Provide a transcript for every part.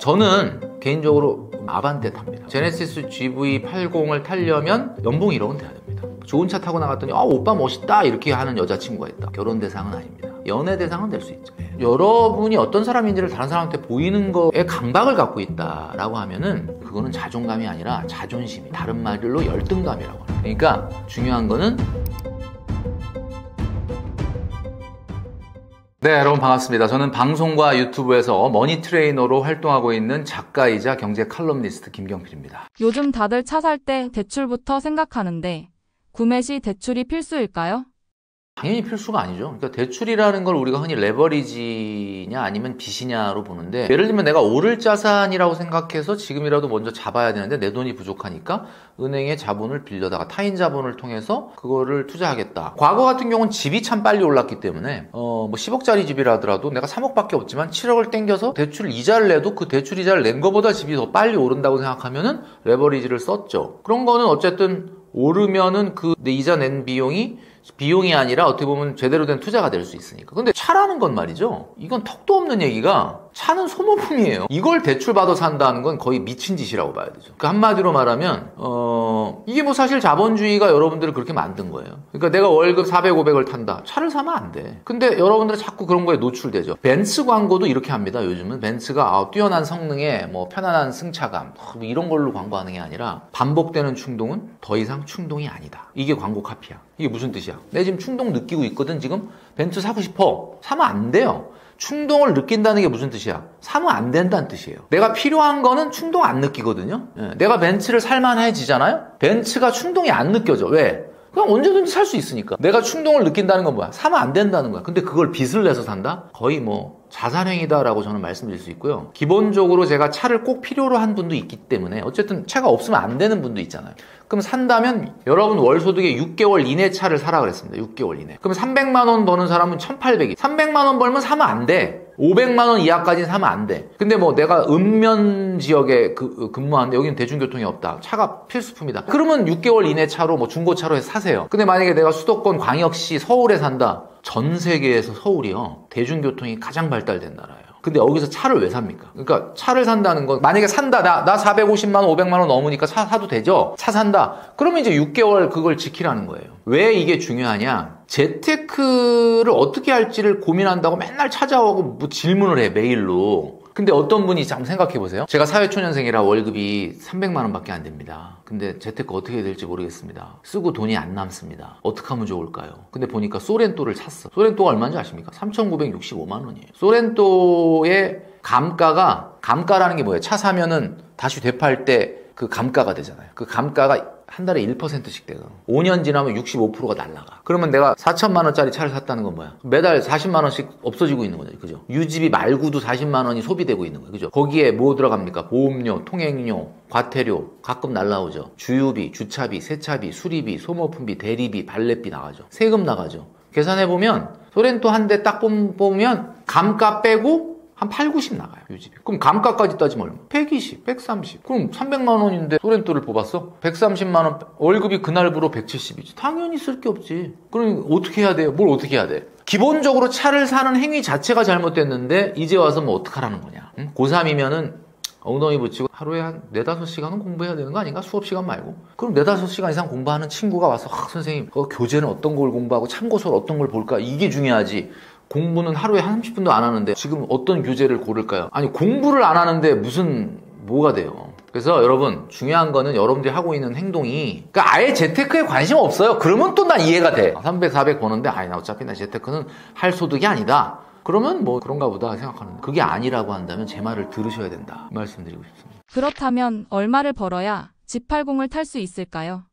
저는 개인적으로 아반떼 탑니다. 제네시스 GV80을 타려면 연봉 1억은 돼야 됩니다. 좋은 차 타고 나갔더니 오빠 멋있다 이렇게 하는 여자친구가 있다. 결혼 대상은 아닙니다. 연애 대상은 될 수 있죠. 여러분이 어떤 사람인지를 다른 사람한테 보이는 거에 강박을 갖고 있다라고 하면은 그거는 자존감이 아니라 자존심이, 다른 말로 열등감이라고 합니다. 그러니까 중요한 거는 네, 여러분 반갑습니다. 저는 방송과 유튜브에서 머니 트레이너로 활동하고 있는 작가이자 경제 칼럼니스트 김경필입니다. 요즘 다들 차 살 때 대출부터 생각하는데 구매 시 대출이 필수일까요? 당연히 필수가 아니죠. 그러니까 대출이라는 걸 우리가 흔히 레버리지냐 아니면 빚이냐로 보는데, 예를 들면 내가 오를 자산이라고 생각해서 지금이라도 먼저 잡아야 되는데 내 돈이 부족하니까 은행에 자본을 빌려다가 타인 자본을 통해서 그거를 투자하겠다. 과거 같은 경우는 집이 참 빨리 올랐기 때문에 뭐 10억짜리 집이라 하더라도 내가 3억밖에 없지만 7억을 땡겨서 대출 이자를 내도 그 대출 이자를 낸 것보다 집이 더 빨리 오른다고 생각하면은 레버리지를 썼죠. 그런 거는 어쨌든 오르면은 그 내 이자 낸 비용이 아니라 어떻게 보면 제대로 된 투자가 될 수 있으니까. 근데 차라는 건 말이죠, 이건 턱도 없는 얘기가, 차는 소모품이에요. 이걸 대출받아 산다는 건 거의 미친 짓이라고 봐야 되죠. 그 한마디로 말하면 이게 뭐 사실 자본주의가 여러분들을 그렇게 만든 거예요. 그러니까 내가 월급 400, 500을 탄다. 차를 사면 안 돼. 근데 여러분들은 자꾸 그런 거에 노출되죠. 벤츠 광고도 이렇게 합니다. 요즘은 벤츠가 뛰어난 성능에 뭐 편안한 승차감 뭐 이런 걸로 광고하는 게 아니라 반복되는 충동은 더 이상 충동이 아니다. 이게 광고 카피야. 이게 무슨 뜻이야? 내 지금 충동 느끼고 있거든. 지금 벤츠 사고 싶어. 사면 안 돼요. 충동을 느낀다는 게 무슨 뜻이야? 사면 안 된다는 뜻이에요. 내가 필요한 거는 충동 안 느끼거든요. 내가 벤츠를 살만해지잖아요? 벤츠가 충동이 안 느껴져. 왜? 그냥 언제든지 살 수 있으니까. 내가 충동을 느낀다는 건 뭐야? 사면 안 된다는 거야. 근데 그걸 빚을 내서 산다? 거의 뭐 자살행위다라고 저는 말씀드릴 수 있고요. 기본적으로 제가 차를 꼭 필요로 한 분도 있기 때문에 어쨌든 차가 없으면 안 되는 분도 있잖아요. 그럼 산다면 여러분 월 소득의 6개월 이내 차를 사라 그랬습니다. 6개월 이내. 그럼 300만 원 버는 사람은 1,800이. 300만 원 벌면 사면 안 돼. 500만 원 이하까지는 사면 안 돼. 근데 뭐 내가 읍면 지역에 근무하는데 여기는 대중교통이 없다. 차가 필수품이다. 그러면 6개월 이내 차로 뭐 중고차로 해서 사세요. 근데 만약에 내가 수도권 광역시 서울에 산다. 전 세계에서 서울이요, 대중교통이 가장 발달된 나라예요. 근데 여기서 차를 왜 삽니까? 그러니까 차를 산다는 건, 만약에 산다, 나 450만 원, 500만 원 넘으니까 사도 되죠? 차 산다. 그러면 이제 6개월 그걸 지키라는 거예요. 왜 이게 중요하냐? 재테크를 어떻게 할지를 고민한다고 맨날 찾아오고 뭐 질문을 해, 메일로. 근데 어떤 분이 한번 생각해 보세요. 제가 사회초년생이라 월급이 300만 원밖에 안 됩니다. 근데 재테크 어떻게 해야 될지 모르겠습니다. 쓰고 돈이 안 남습니다. 어떻게 하면 좋을까요? 근데 보니까 소렌토를 샀어. 소렌토가 얼마인지 아십니까? 3,965만 원이에요. 소렌토의 감가라는 게 뭐예요? 차 사면은 다시 되팔 때 그 감가가 되잖아요. 그 감가가 한 달에 1%씩 돼요. 5년 지나면 65%가 날라가. 그러면 내가 4천만 원짜리 차를 샀다는 건 뭐야? 매달 40만 원씩 없어지고 있는 거죠. 그죠? 유지비 말고도 40만 원이 소비되고 있는 거예요. 그죠? 거기에 뭐 들어갑니까? 보험료, 통행료, 과태료, 가끔 날라오죠. 주유비, 주차비, 세차비, 수리비, 소모품비, 대리비, 발렛비 나가죠. 세금 나가죠. 계산해보면 소렌토 한 대 딱 보면 감가 빼고 한 8, 90 나가요, 유지비. 그럼 감가까지 따지면 얼마? 120, 130. 그럼 300만 원인데 소렌토를 뽑았어? 130만 원, 월급이 그날부로 170이지. 당연히 쓸 게 없지. 그럼 어떻게 해야 돼요? 뭘 어떻게 해야 돼? 기본적으로 차를 사는 행위 자체가 잘못됐는데 이제 와서 뭐 어떡하라는 거냐? 응? 고3이면은 엉덩이 붙이고 하루에 한 4, 5시간은 공부해야 되는 거 아닌가? 수업 시간 말고. 그럼 4, 5시간 이상 공부하는 친구가 와서 선생님, 교재는 어떤 걸 공부하고 참고서를 어떤 걸 볼까? 이게 중요하지. 공부는 하루에 30분도 안 하는데 지금 어떤 교재를 고를까요? 아니, 공부를 안 하는데 뭐가 돼요? 그래서 여러분, 중요한 거는 여러분들이 하고 있는 행동이, 그러니까 아예 재테크에 관심 없어요. 그러면 또 난 이해가 돼. 300, 400 버는데 나 어차피 나 재테크는 할 소득이 아니다. 그러면 뭐 그런가 보다 생각하는데, 그게 아니라고 한다면 제 말을 들으셔야 된다, 말씀드리고 싶습니다. 그렇다면 얼마를 벌어야 G80을 탈 수 있을까요?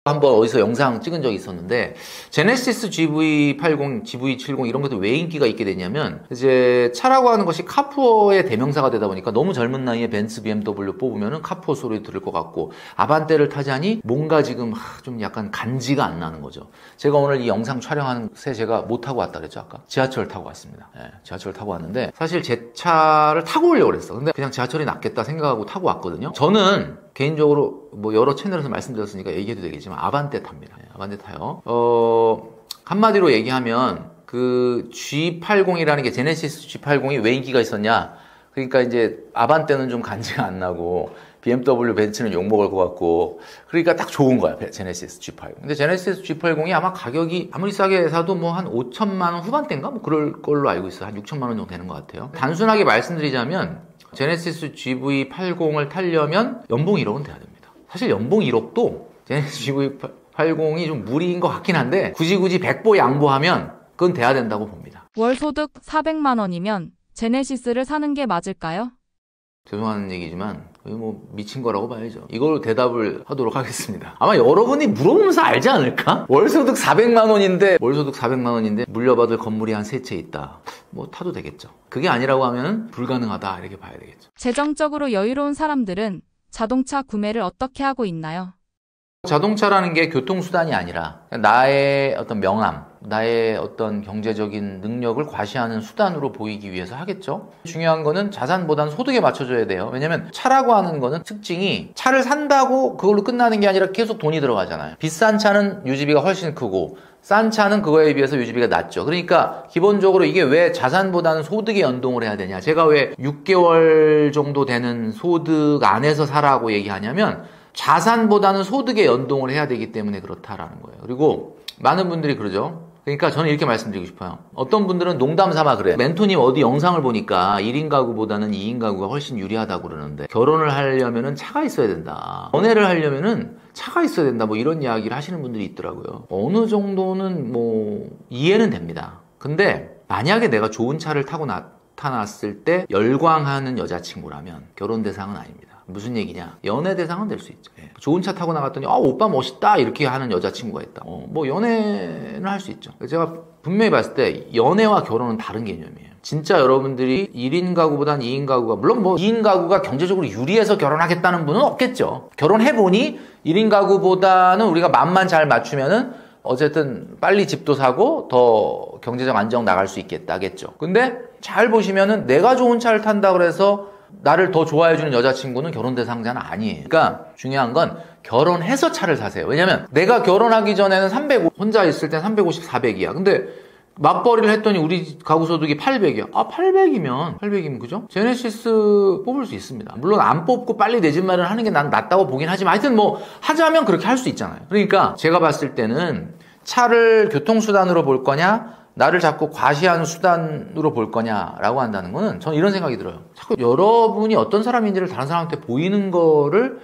한번 어디서 영상 찍은 적이 있었는데, 제네시스 GV80, GV70 이런 것들 왜 인기가 있게 됐냐면, 이제 차라고 하는 것이 카푸어의 대명사가 되다 보니까 너무 젊은 나이에 벤츠, BMW 뽑으면은 카푸어 소리 들을 것 같고, 아반떼를 타자니 뭔가 지금 좀 약간 간지가 안 나는 거죠. 제가 오늘 이 영상 촬영하는 새 제가 뭐 타고 왔다 그랬죠, 아까? 지하철 타고 왔습니다. 지하철 타고 왔는데, 사실 제 차를 타고 오려고 그랬어. 근데 그냥 지하철이 낫겠다 생각하고 타고 왔거든요. 저는 개인적으로 뭐 여러 채널에서 말씀드렸으니까 얘기해도 되겠지만 아반떼 탑니다. 아반떼 타요. 한마디로 얘기하면 그 G80이라는 게, 제네시스 G80이 왜 인기가 있었냐? 그러니까 이제 아반떼는 좀 간지가 안 나고 BMW 벤츠는 욕먹을 것 같고 그러니까 딱 좋은 거야 제네시스 G80. 근데 제네시스 G80이 아마 가격이 아무리 싸게 사도 뭐 한 5천만 원 후반대인가 뭐 그럴 걸로 알고 있어요. 한 6천만 원 정도 되는 것 같아요. 단순하게 말씀드리자면 제네시스 GV80을 타려면 연봉 1억은 돼야 됩니다. 사실 연봉 1억도 제네시스 GV80이 좀 무리인 것 같긴 한데 굳이 백보 양보하면 그건 돼야 된다고 봅니다. 월 소득 400만 원이면 제네시스를 사는 게 맞을까요? 죄송한 얘기지만 거의 뭐 미친 거라고 봐야죠. 이걸로 대답을 하도록 하겠습니다. 아마 여러분이 물어보면서 알지 않을까? 월소득 400만 원인데 물려받을 건물이 한 3채 있다. 뭐 타도 되겠죠. 그게 아니라고 하면 불가능하다 이렇게 봐야 되겠죠. 재정적으로 여유로운 사람들은 자동차 구매를 어떻게 하고 있나요? 자동차라는 게 교통수단이 아니라 나의 어떤 명함, 나의 어떤 경제적인 능력을 과시하는 수단으로 보이기 위해서 하겠죠. 중요한 거는 자산보다는 소득에 맞춰줘야 돼요. 왜냐면 차라고 하는 거는 특징이 차를 산다고 그걸로 끝나는 게 아니라 계속 돈이 들어가잖아요. 비싼 차는 유지비가 훨씬 크고 싼 차는 그거에 비해서 유지비가 낮죠. 그러니까 기본적으로 이게 왜 자산보다는 소득에 연동을 해야 되냐. 제가 왜 6개월 정도 되는 소득 안에서 사라고 얘기하냐면 자산보다는 소득에 연동을 해야 되기 때문에 그렇다라는 거예요. 그리고 많은 분들이 그러죠. 그러니까 저는 이렇게 말씀드리고 싶어요. 어떤 분들은 농담 삼아 그래요. 멘토님 어디 영상을 보니까 1인 가구보다는 2인 가구가 훨씬 유리하다고 그러는데 결혼을 하려면은 차가 있어야 된다. 연애를 하려면은 차가 있어야 된다. 뭐 이런 이야기를 하시는 분들이 있더라고요. 어느 정도는 뭐 이해는 됩니다. 근데 만약에 내가 좋은 차를 타고 나타났을 때 열광하는 여자친구라면 결혼 대상은 아닙니다. 무슨 얘기냐? 연애 대상은 될 수 있죠. 좋은 차 타고 나갔더니 오빠 멋있다 이렇게 하는 여자친구가 있다. 뭐 연애는 할 수 있죠. 제가 분명히 봤을 때 연애와 결혼은 다른 개념이에요. 진짜 여러분들이 1인 가구보단 2인 가구가 물론 뭐 2인 가구가 경제적으로 유리해서 결혼하겠다는 분은 없겠죠. 결혼해보니 1인 가구보다는 우리가 맘만 잘 맞추면은 어쨌든 빨리 집도 사고 더 경제적 안정 나갈 수 있겠다겠죠. 근데 잘 보시면은 내가 좋은 차를 탄다 그래서 나를 더 좋아해주는 여자친구는 결혼 대상자는 아니에요. 그러니까 중요한 건 결혼해서 차를 사세요. 왜냐면 내가 결혼하기 전에는 혼자 있을 땐 350, 400이야. 근데 맞벌이를 했더니 우리 가구 소득이 800이야. 800이면 그죠? 제네시스 뽑을 수 있습니다. 물론 안 뽑고 빨리 내 집 마련하는 게 난 낫다고 보긴 하지만 하여튼 뭐 하자면 그렇게 할 수 있잖아요. 그러니까 제가 봤을 때는 차를 교통수단으로 볼 거냐 나를 자꾸 과시하는 수단으로 볼 거냐라고 한다는 거는 저는 이런 생각이 들어요. 자꾸 여러분이 어떤 사람인지를 다른 사람한테 보이는 거를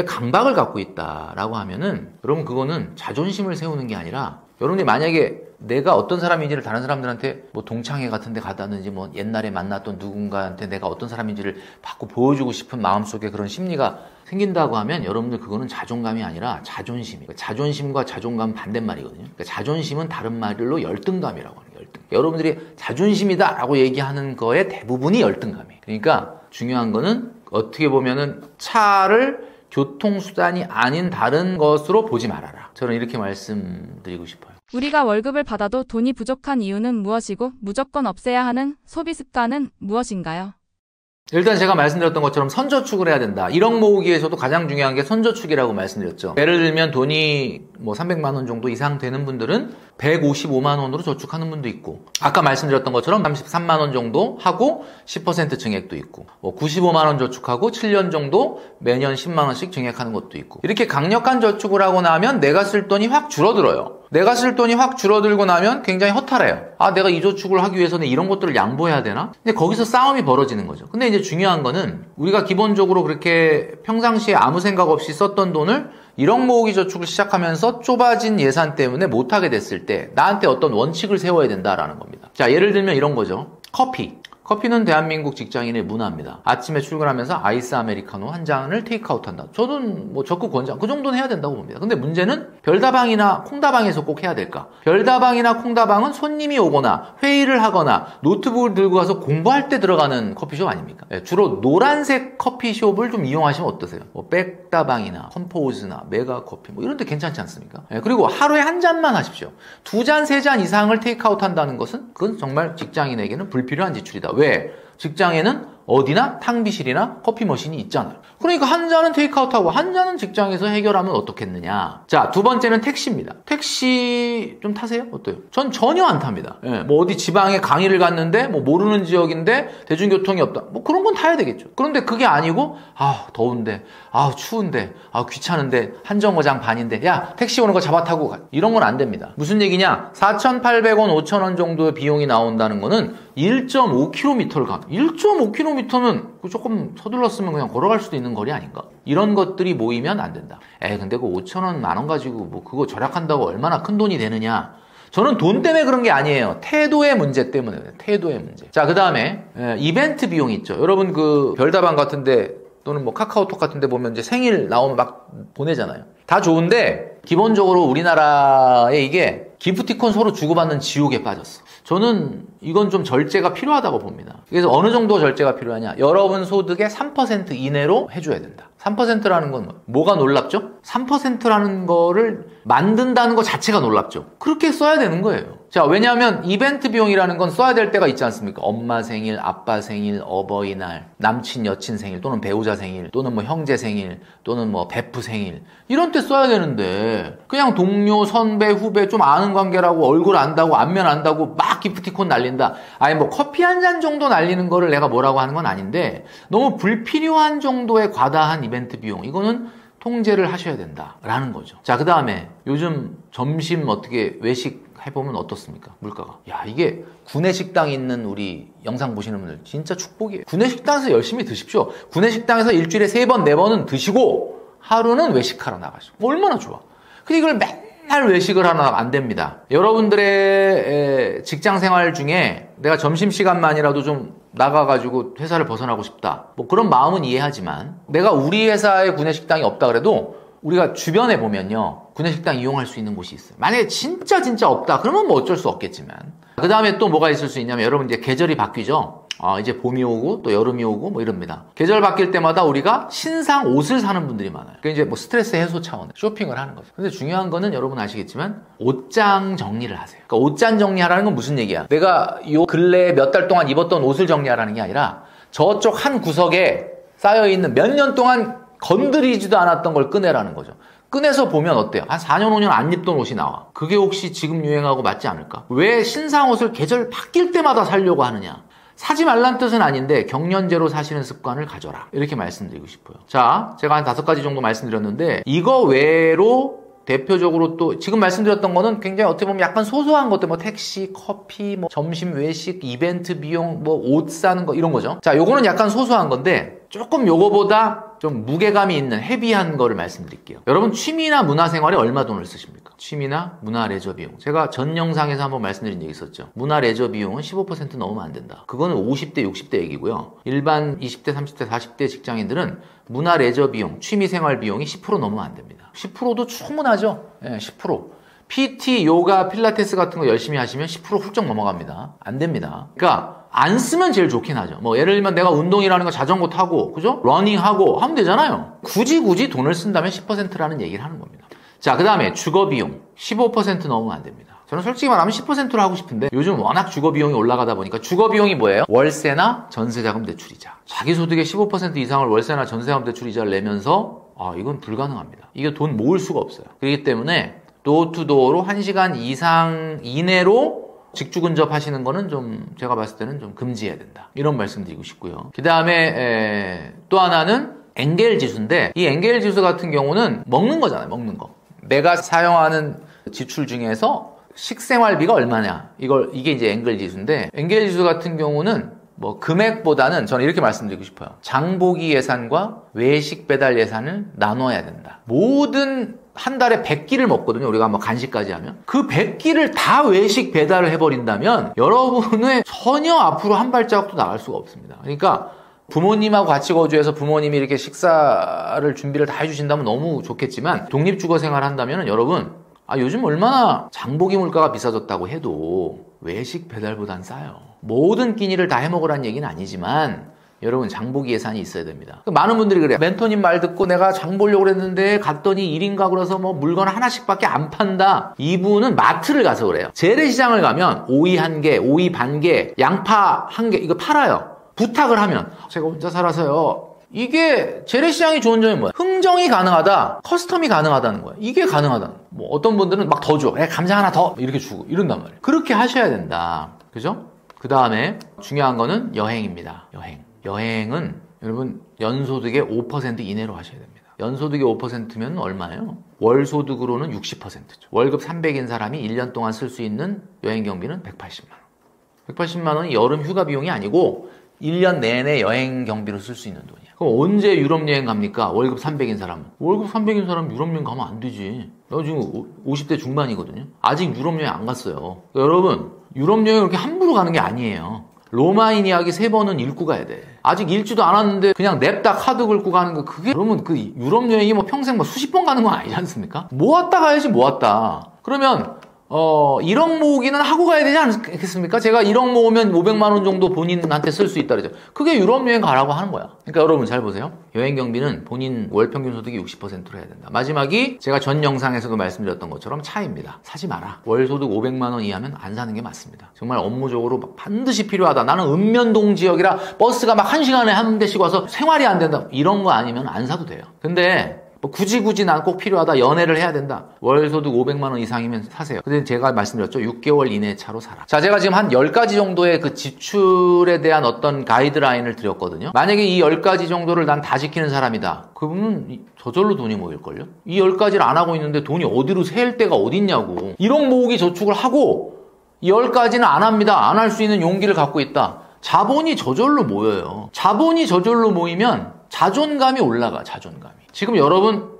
강박을 갖고 있다라고 하면은 여러분 그거는 자존심을 세우는 게 아니라 여러분이 만약에 내가 어떤 사람인지를 다른 사람들한테 뭐 동창회 같은 데 가다든지 뭐 옛날에 만났던 누군가한테 내가 어떤 사람인지를 자꾸 보여주고 싶은 마음속에 그런 심리가 생긴다고 하면 여러분들 그거는 자존감이 아니라 자존심이에요. 자존심과 자존감 반대말이거든요. 그러니까 자존심은 다른 말로 열등감이라고 하는 거예요. 열등. 여러분들이 자존심이다라고 얘기하는 거에 대부분이 열등감이에요. 그러니까 중요한 거는 어떻게 보면은 차를 교통수단이 아닌 다른 것으로 보지 말아라. 저는 이렇게 말씀드리고 싶어요. 우리가 월급을 받아도 돈이 부족한 이유는 무엇이고 무조건 없애야 하는 소비 습관은 무엇인가요? 일단 제가 말씀드렸던 것처럼 선저축을 해야 된다. 1억 모으기에서도 가장 중요한 게 선저축이라고 말씀드렸죠. 예를 들면 돈이 뭐 300만 원 정도 이상 되는 분들은 155만 원으로 저축하는 분도 있고 아까 말씀드렸던 것처럼 33만 원 정도 하고 10% 증액도 있고 뭐 95만 원 저축하고 7년 정도 매년 10만 원씩 증액하는 것도 있고 이렇게 강력한 저축을 하고 나면 내가 쓸 돈이 확 줄어들어요. 내가 쓸 돈이 확 줄어들고 나면 굉장히 허탈해요. 내가 이 저축을 하기 위해서는 이런 것들을 양보해야 되나? 근데 거기서 싸움이 벌어지는 거죠. 근데 이제 중요한 거는 우리가 기본적으로 그렇게 평상시에 아무 생각 없이 썼던 돈을 1억 모으기 저축을 시작하면서 좁아진 예산 때문에 못하게 됐을 때 나한테 어떤 원칙을 세워야 된다라는 겁니다. 자, 예를 들면 이런 거죠. 커피는 대한민국 직장인의 문화입니다. 아침에 출근하면서 아이스 아메리카노 한 잔을 테이크아웃 한다. 저는 뭐 적극 권장, 그 정도는 해야 된다고 봅니다. 근데 문제는 별다방이나 콩다방에서 꼭 해야 될까? 별다방이나 콩다방은 손님이 오거나 회의를 하거나 노트북을 들고 가서 공부할 때 들어가는 커피숍 아닙니까? 주로 노란색 커피숍을 좀 이용하시면 어떠세요? 뭐 백다방이나 컴포즈나 메가커피 뭐 이런 데 괜찮지 않습니까? 그리고 하루에 한 잔만 하십시오. 2잔, 3잔 이상을 테이크아웃 한다는 것은 그건 정말 직장인에게는 불필요한 지출이다. 왜? 직장에는 어디나 탕비실이나 커피 머신이 있잖아요. 그러니까 한 잔은 테이크아웃하고 한 잔은 직장에서 해결하면 어떻겠느냐. 자, 두 번째는 택시입니다. 택시 좀 타세요? 어때요? 전 전혀 안 탑니다. 예, 뭐 어디 지방에 강의를 갔는데 뭐 모르는 지역인데 대중교통이 없다. 뭐 그런 건 타야 되겠죠. 그런데 그게 아니고 더운데, 추운데, 귀찮은데, 한 정거장 반인데 야, 택시 오는 거 잡아 타고 가. 이런 건 안 됩니다. 무슨 얘기냐? 4,800원, 5,000원 정도의 비용이 나온다는 거는 1.5km를 가. 1.5km는 조금 서둘렀으면 그냥 걸어갈 수도 있는 거리 아닌가? 이런 것들이 모이면 안 된다. 근데 그 5,000원, 10,000원 가지고 뭐 그거 절약한다고 얼마나 큰 돈이 되느냐? 저는 돈 때문에 그런 게 아니에요. 태도의 문제 때문에. 태도의 문제. 자, 그 다음에 이벤트 비용 있죠. 여러분 그 별다방 같은데 또는 뭐 카카오톡 같은데 보면 이제 생일 나오면 막 보내잖아요. 다 좋은데 기본적으로 우리나라에 이게 기프티콘 서로 주고받는 지옥에 빠졌어. 저는 이건 좀 절제가 필요하다고 봅니다. 그래서 어느 정도 절제가 필요하냐? 여러분 소득의 3% 이내로 해줘야 된다. 3%라는 건 뭐가 놀랍죠? 3%라는 거를 만든다는 것 자체가 놀랍죠. 그렇게 써야 되는 거예요. 자, 왜냐하면 이벤트 비용이라는 건 써야 될 때가 있지 않습니까? 엄마 생일, 아빠 생일, 어버이날, 남친, 여친 생일, 또는 배우자 생일, 또는 뭐 형제 생일, 또는 뭐 베프 생일 이런 때 써야 되는데 그냥 동료, 선배, 후배 좀 아는 관계라고 얼굴 안다고 안면 안다고 막 기프티콘 날린다. 아니 뭐 커피 한 잔 정도 날리는 거를 내가 뭐라고 하는 건 아닌데 너무 불필요한 정도의 과다한 이벤트 비용 이거는 통제를 하셔야 된다라는 거죠. 자, 그 다음에 요즘 점심 어떻게 외식 해보면 어떻습니까? 물가가. 야, 이게 구내식당 있는 우리 영상 보시는 분들 진짜 축복이에요. 구내식당에서 열심히 드십시오. 구내식당에서 일주일에 3번, 4번은 드시고 하루는 외식하러 나가시고. 얼마나 좋아. 근데 이걸 맨날 외식을 하나 안 됩니다. 여러분들의 직장 생활 중에 내가 점심시간만이라도 좀 나가가지고 회사를 벗어나고 싶다. 뭐 그런 마음은 이해하지만 내가 우리 회사에 구내식당이 없다 그래도 우리가 주변에 보면요. 구내식당 이용할 수 있는 곳이 있어요. 만약에 진짜 없다. 그러면 뭐 어쩔 수 없겠지만. 그 다음에 또 뭐가 있을 수 있냐면 여러분 이제 계절이 바뀌죠. 이제 봄이 오고 또 여름이 오고 뭐 이럽니다. 계절 바뀔 때마다 우리가 신상 옷을 사는 분들이 많아요. 그게 이제 뭐 스트레스 해소 차원에 쇼핑을 하는 거죠. 근데 중요한 거는 여러분 아시겠지만 옷장 정리를 하세요. 그러니까 옷장 정리하라는 건 무슨 얘기야? 내가 요 근래에 몇 달 동안 입었던 옷을 정리하라는 게 아니라 저쪽 한 구석에 쌓여있는 몇 년 동안 건드리지도 않았던 걸 꺼내라는 거죠. 꺼내서 보면 어때요? 한 4년, 5년 안 입던 옷이 나와. 그게 혹시 지금 유행하고 맞지 않을까? 왜 신상 옷을 계절 바뀔 때마다 사려고 하느냐? 사지 말란 뜻은 아닌데 경련제로 사시는 습관을 가져라. 이렇게 말씀드리고 싶어요. 자, 제가 한 5가지 정도 말씀드렸는데 이거 외로 대표적으로 또 지금 말씀드렸던 거는 굉장히 어떻게 보면 약간 소소한 것들 뭐 택시, 커피, 뭐 점심 외식, 이벤트 비용, 뭐 옷 사는 거 이런 거죠. 자, 요거는 약간 소소한 건데 조금 요거보다 좀 무게감이 있는 헤비한 거를 말씀드릴게요. 여러분 취미나 문화생활에 얼마 돈을 쓰십니까? 취미나 문화 레저 비용. 제가 전 영상에서 한번 말씀드린 적이 있었죠. 문화 레저 비용은 15% 넘으면 안 된다. 그거는 50대, 60대 얘기고요. 일반 20대, 30대, 40대 직장인들은 문화 레저 비용, 취미생활 비용이 10% 넘으면 안 됩니다. 10%도 충분하죠. 10%. PT, 요가, 필라테스 같은 거 열심히 하시면 10% 훌쩍 넘어갑니다. 안 됩니다. 그러니까 안 쓰면 제일 좋긴 하죠. 뭐 예를 들면 내가 운동이라는 거 자전거 타고 그죠? 러닝하고 하면 되잖아요. 굳이 돈을 쓴다면 10%라는 얘기를 하는 겁니다. 자, 그 다음에 주거 비용 15% 넘으면 안 됩니다. 저는 솔직히 말하면 10%로 하고 싶은데 요즘 워낙 주거 비용이 올라가다 보니까 주거 비용이 뭐예요? 월세나 전세자금 대출이자. 자기 소득의 15% 이상을 월세나 전세자금 대출이자를 내면서 이건 불가능합니다. 이게 돈 모을 수가 없어요. 그렇기 때문에 도어투도어로 1시간 이상 이내로 직주 근접하시는 거는 좀 제가 봤을 때는 좀 금지해야 된다. 이런 말씀 드리고 싶고요. 그 다음에 또 하나는 엥겔 지수인데 이 엥겔 지수 같은 경우는 먹는 거잖아요. 먹는 거. 내가 사용하는 지출 중에서 식생활비가 얼마냐. 이게 이제 엥겔 지수인데 엥겔 지수 같은 경우는 뭐 금액보다는 저는 이렇게 말씀드리고 싶어요. 장보기 예산과 외식 배달 예산을 나눠야 된다. 모든 한 달에 100끼를 먹거든요. 우리가 뭐 간식까지 하면. 그 100끼를 다 외식 배달을 해버린다면 여러분의 전혀 앞으로 한 발자국도 나갈 수가 없습니다. 그러니까 부모님하고 같이 거주해서 부모님이 이렇게 식사를 준비를 다 해주신다면 너무 좋겠지만 독립주거 생활을 한다면 여러분 요즘 얼마나 장보기 물가가 비싸졌다고 해도 외식 배달보단 싸요. 모든 끼니를 다 해먹으라는 얘기는 아니지만 여러분 장보기 예산이 있어야 됩니다. 많은 분들이 그래요. 멘토님 말 듣고 내가 장 보려고 그랬는데 갔더니 1인 가구라서 뭐 물건 하나씩밖에 안 판다. 이분은 마트를 가서 그래요. 재래시장을 가면 오이 1개, 오이 반 개, 양파 1개 이거 팔아요. 부탁을 하면 제가 혼자 살아서요. 이게 재래시장이 좋은 점이 뭐야? 흥정이 가능하다, 커스텀이 가능하다는 거야. 이게 가능하다는 거야. 뭐 어떤 분들은 막 더 줘. 감자 하나 더 이렇게 주고 이런단 말이에요. 그렇게 하셔야 된다. 그죠? 그 다음에 중요한 거는 여행입니다. 여행은 여러분 연소득의 5% 이내로 하셔야 됩니다. 연소득이 5%면 얼마예요? 월소득으로는 60%죠. 월급 300인 사람이 1년 동안 쓸 수 있는 여행 경비는 180만 원. 180만 원이 여름 휴가 비용이 아니고 1년 내내 여행 경비로 쓸 수 있는 돈이야. 그럼 언제 유럽 여행 갑니까? 월급 300인 사람은. 월급 300인 사람 유럽 여행 가면 안 되지. 나 지금 50대 중반이거든요. 아직 유럽 여행 안 갔어요. 여러분, 유럽 여행 그렇게 함부로 가는 게 아니에요. 로마인 이야기 3번은 읽고 가야 돼. 아직 읽지도 않았는데 그냥 냅다 카드 긁고 가는 거, 그게 여러분 그 유럽 여행이 뭐 평생 뭐 수십 번 가는 건 아니지 않습니까? 모았다 가야지, 모았다. 그러면 1억 모으기는 하고 가야 되지 않겠습니까? 제가 1억 모으면 500만 원 정도 본인한테 쓸 수 있다 그러죠. 그게 유럽 여행 가라고 하는 거야. 그러니까 여러분 잘 보세요. 여행 경비는 본인 월 평균 소득이 60%로 해야 된다. 마지막이 제가 전 영상에서도 말씀드렸던 것처럼 차입니다. 사지 마라. 월 소득 500만 원 이하면 안 사는 게 맞습니다. 정말 업무적으로 반드시 필요하다. 나는 읍면동 지역이라 버스가 막 1시간에 한 대씩 와서 생활이 안 된다. 이런 거 아니면 안 사도 돼요. 근데 굳이 난 꼭 필요하다. 연애를 해야 된다. 월소득 500만 원 이상이면 사세요. 근데 제가 말씀드렸죠. 6개월 이내 차로 사라. 자, 제가 지금 한 10가지 정도의 그 지출에 대한 어떤 가이드라인을 드렸거든요. 만약에 이 10가지 정도를 난 다 지키는 사람이다. 그분은 저절로 돈이 모일걸요? 이 10가지를 안 하고 있는데 돈이 어디로 새일 데가 어딨냐고. 1억 모으기 저축을 하고 이 10가지는 안 합니다. 안 할 수 있는 용기를 갖고 있다. 자본이 저절로 모여요. 자본이 저절로 모이면 자존감이 올라가, 자존감이. 지금 여러분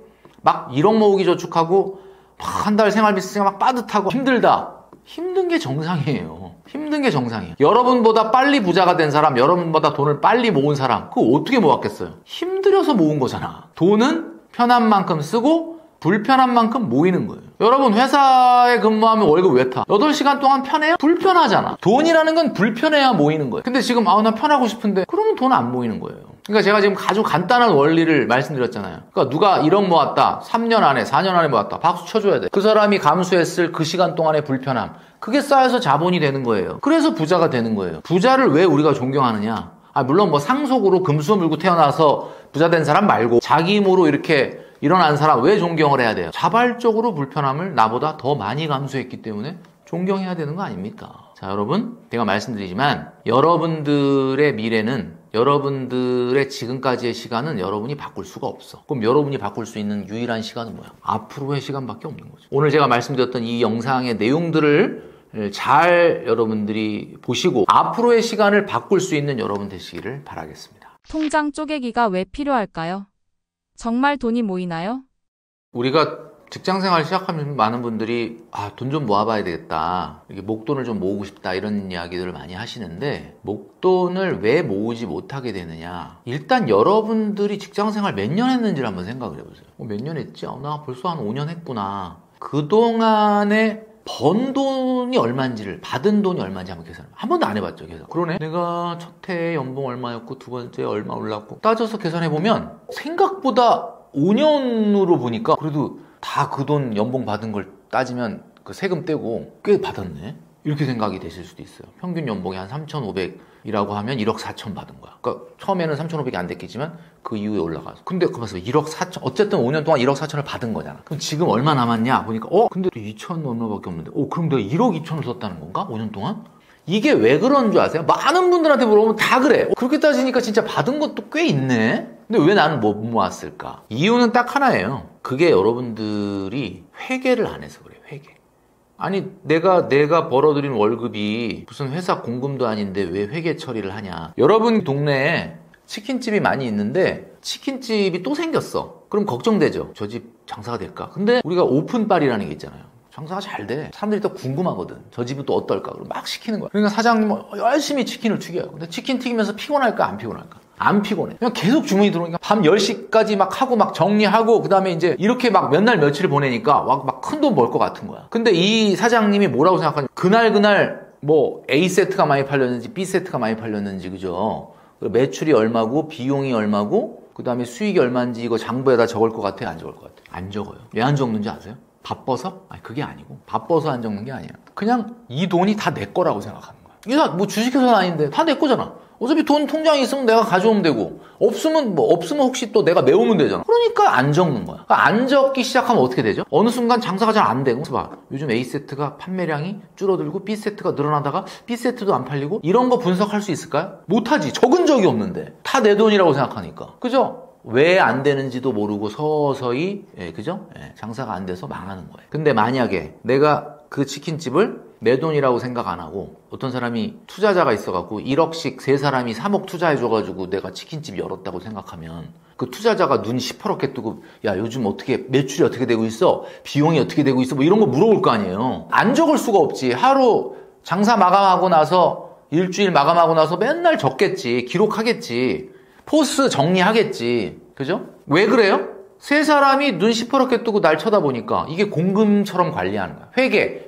막 1억 모으기 저축하고 막 한 달 생활비 쓰니까 막 빠듯하고 힘들다. 힘든 게 정상이에요. 힘든 게 정상이에요. 여러분보다 빨리 부자가 된 사람, 여러분보다 돈을 빨리 모은 사람, 그거 어떻게 모았겠어요? 힘들어서 모은 거잖아. 돈은 편한 만큼 쓰고 불편한 만큼 모이는 거예요. 여러분 회사에 근무하면 월급 왜 타? 8시간 동안 편해요? 불편하잖아. 돈이라는 건 불편해야 모이는 거예요. 근데 지금 나 편하고 싶은데 그러면 돈 안 모이는 거예요. 그러니까 제가 지금 아주 간단한 원리를 말씀드렸잖아요. 그러니까 누가 1억 모았다. 3년 안에, 4년 안에 모았다. 박수 쳐줘야 돼. 그 사람이 감수했을 그 시간 동안의 불편함. 그게 쌓여서 자본이 되는 거예요. 그래서 부자가 되는 거예요. 부자를 왜 우리가 존경하느냐? 물론 뭐 상속으로 금수 물고 태어나서 부자 된 사람 말고 자기 힘으로 이렇게 일어난 사람 왜 존경을 해야 돼요? 자발적으로 불편함을 나보다 더 많이 감수했기 때문에 존경해야 되는 거 아닙니까? 자, 여러분, 제가 말씀드리지만 여러분들의 미래는, 여러분들의 지금까지의 시간은 여러분이 바꿀 수가 없어. 그럼 여러분이 바꿀 수 있는 유일한 시간은 뭐야? 앞으로의 시간밖에 없는 거죠. 오늘 제가 말씀드렸던 이 영상의 내용들을 잘 여러분들이 보시고 앞으로의 시간을 바꿀 수 있는 여러분 되시기를 바라겠습니다. 통장 쪼개기가 왜 필요할까요? 정말 돈이 모이나요? 우리가 직장생활 시작하면 많은 분들이 돈 좀 모아봐야 되겠다. 이렇게 목돈을 좀 모으고 싶다. 이런 이야기들을 많이 하시는데 목돈을 왜 모으지 못하게 되느냐. 일단 여러분들이 직장생활 몇 년 했는지를 한번 생각을 해보세요. 몇 년 했지? 나 벌써 한 5년 했구나. 그동안에 번 돈이 얼마인지를, 받은 돈이 얼마인지 한번 계산을 한 번도 안 해봤죠. 계산. 그러네. 내가 첫 해에 연봉 얼마였고 두 번째 얼마 올랐고 따져서 계산해보면 생각보다 5년으로 보니까 그래도 다 그 돈 연봉 받은 걸 따지면 그 세금 떼고 꽤 받았네. 이렇게 생각이 되실 수도 있어요. 평균 연봉이 한 3,500이라고 하면 1억 4천 받은 거야. 그러니까 처음에는 3,500이 안 됐겠지만 그 이후에 올라가서. 근데 그러면서 1억 4천, 어쨌든 5년 동안 1억 4천을 받은 거잖아. 그럼 지금 얼마 남았냐 보니까 근데 2천 얼마밖에 없는데 그럼 내가 1억 2천을 썼다는 건가? 5년 동안? 이게 왜 그런 줄 아세요? 많은 분들한테 물어보면 다 그래. 그렇게 따지니까 진짜 받은 것도 꽤 있네. 근데 왜 나는 못 모았을까? 이유는 딱 하나예요. 그게 여러분들이 회계를 안 해서 그래요. 회계. 아니 내가 벌어들인 월급이 무슨 회사 공금도 아닌데 왜 회계 처리를 하냐. 여러분 동네에 치킨집이 많이 있는데 치킨집이 또 생겼어. 그럼 걱정되죠. 저 집 장사가 될까? 근데 우리가 오픈빨이라는 게 있잖아요. 장사가 잘 돼. 사람들이 또 궁금하거든. 저 집은 또 어떨까? 그럼 막 시키는 거야. 그러니까 사장님은 열심히 치킨을 튀겨요. 근데 치킨 튀기면서 피곤할까? 안 피곤할까? 안 피곤해. 그냥 계속 주문이 들어오니까 밤 10시까지 막 하고 막 정리하고 그 다음에 이제 이렇게 막 몇 날 며칠을 보내니까 막 큰 돈 벌 것 같은 거야. 근데 이 사장님이 뭐라고 생각하냐. 그날 뭐 A 세트가 많이 팔렸는지 B 세트가 많이 팔렸는지 그죠? 매출이 얼마고 비용이 얼마고 그 다음에 수익이 얼마인지 이거 장부에다 적을 것 같아? 안 적을 것 같아? 안 적어요. 왜 안 적는지 아세요? 바빠서? 아니 그게 아니고 바빠서 안 적는 게 아니야. 그냥 이 돈이 다 내 거라고 생각하는 거야. 이거 뭐 주식회사는 아닌데 다 내 거잖아. 어차피 돈 통장에 있으면 내가 가져오면 되고 없으면 혹시 또 내가 메우면 되잖아. 그러니까 안 적는 거야. 그러니까 안 적기 시작하면 어떻게 되죠? 어느 순간 장사가 잘 안 되고 봐. 요즘 A세트가 판매량이 줄어들고 B세트가 늘어나다가 B세트도 안 팔리고 이런 거 분석할 수 있을까요? 못하지. 적은 적이 없는데. 다 내 돈이라고 생각하니까. 그죠? 왜 안 되는지도 모르고 서서히 그죠? 장사가 안 돼서 망하는 거예요. 근데 만약에 내가 그 치킨집을 내 돈이라고 생각 안 하고 어떤 사람이 투자자가 있어갖고 1억씩 세 사람이 3억 투자해줘가지고 내가 치킨집 열었다고 생각하면 그 투자자가 눈 시퍼렇게 뜨고 야 요즘 어떻게 매출이 어떻게 되고 있어? 비용이 어떻게 되고 있어? 뭐 이런 거 물어볼 거 아니에요. 안 적을 수가 없지. 하루 장사 마감하고 나서 일주일 마감하고 나서 맨날 적겠지. 기록하겠지. 포스 정리하겠지. 그죠? 왜 그래요? 세 사람이 눈 시퍼렇게 뜨고 날 쳐다보니까 이게 공금처럼 관리하는 거야.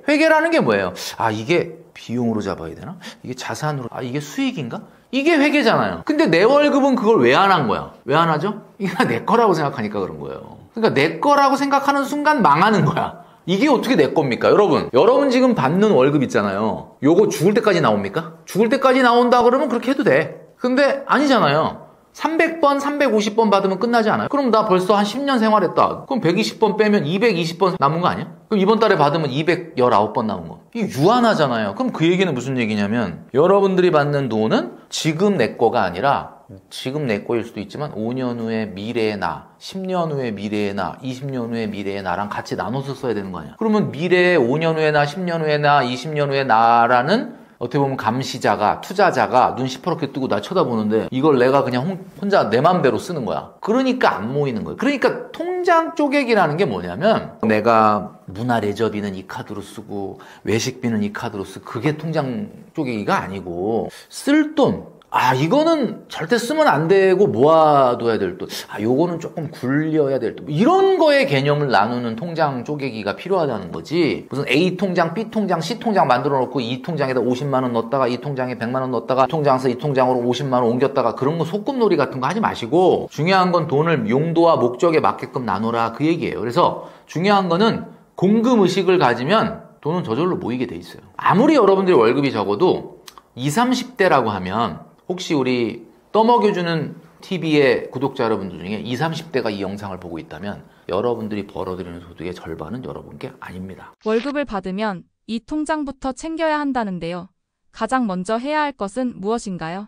회계라는 게 뭐예요? 아, 이게 비용으로 잡아야 되나? 이게 자산으로, 아, 이게 수익인가? 이게 회계잖아요. 근데 내 월급은 그걸 왜 안 한 거야? 왜 안 하죠? 이게 내 거라고 생각하니까 그런 거예요. 그러니까 내 거라고 생각하는 순간 망하는 거야. 이게 어떻게 내 겁니까? 여러분 지금 받는 월급 있잖아요. 요거 죽을 때까지 나옵니까? 죽을 때까지 나온다 그러면 그렇게 해도 돼. 근데 아니잖아요. 300번, 350번 받으면 끝나지 않아요? 그럼 나 벌써 한 10년 생활했다. 그럼 120번 빼면 220번 남은 거 아니야? 그럼 이번 달에 받으면 219번 남은 거. 이게 유한하잖아요. 그럼 그 얘기는 무슨 얘기냐면 여러분들이 받는 돈은 지금 내 거가 아니라 지금 내 거일 수도 있지만 5년 후에 미래의 나, 10년 후에 미래의 나, 20년 후에 미래의 나랑 같이 나눠서 써야 되는 거 아니야? 그러면 미래의 5년 후에 나, 10년 후에 나, 20년 후에 나라는 어떻게 보면 감시자가, 투자자가 눈 시퍼렇게 뜨고 나 쳐다보는데 이걸 내가 그냥 혼자 내 맘대로 쓰는 거야. 그러니까 안 모이는 거예요. 그러니까 통장 쪼개기라는 게 뭐냐면 내가 문화 레저비는 이 카드로 쓰고 외식비는 이 카드로 쓰고 그게 통장 쪼개기가 아니고 쓸 돈, 아, 이거는 절대 쓰면 안 되고 모아둬야 될 돈. 아, 요거는 조금 굴려야 될 돈. 이런 거의 개념을 나누는 통장 쪼개기가 필요하다는 거지. 무슨 A 통장, B 통장, C 통장 만들어 놓고 이 통장에다 50만 원 넣었다가 이 통장에 100만 원 넣었다가 이 통장에서 이 통장으로 50만 원 옮겼다가 그런 거 소꿉놀이 같은 거 하지 마시고 중요한 건 돈을 용도와 목적에 맞게끔 나누라 그 얘기예요. 그래서 중요한 거는 공금 의식을 가지면 돈은 저절로 모이게 돼 있어요. 아무리 여러분들이 월급이 적어도 20, 30대라고 하면 혹시 우리 떠먹여주는 TV의 구독자 여러분들 중에 20, 30대가 이 영상을 보고 있다면 여러분들이 벌어들이는 소득의 절반은 여러분께 아닙니다. 월급을 받으면 이 통장부터 챙겨야 한다는데요. 가장 먼저 해야 할 것은 무엇인가요?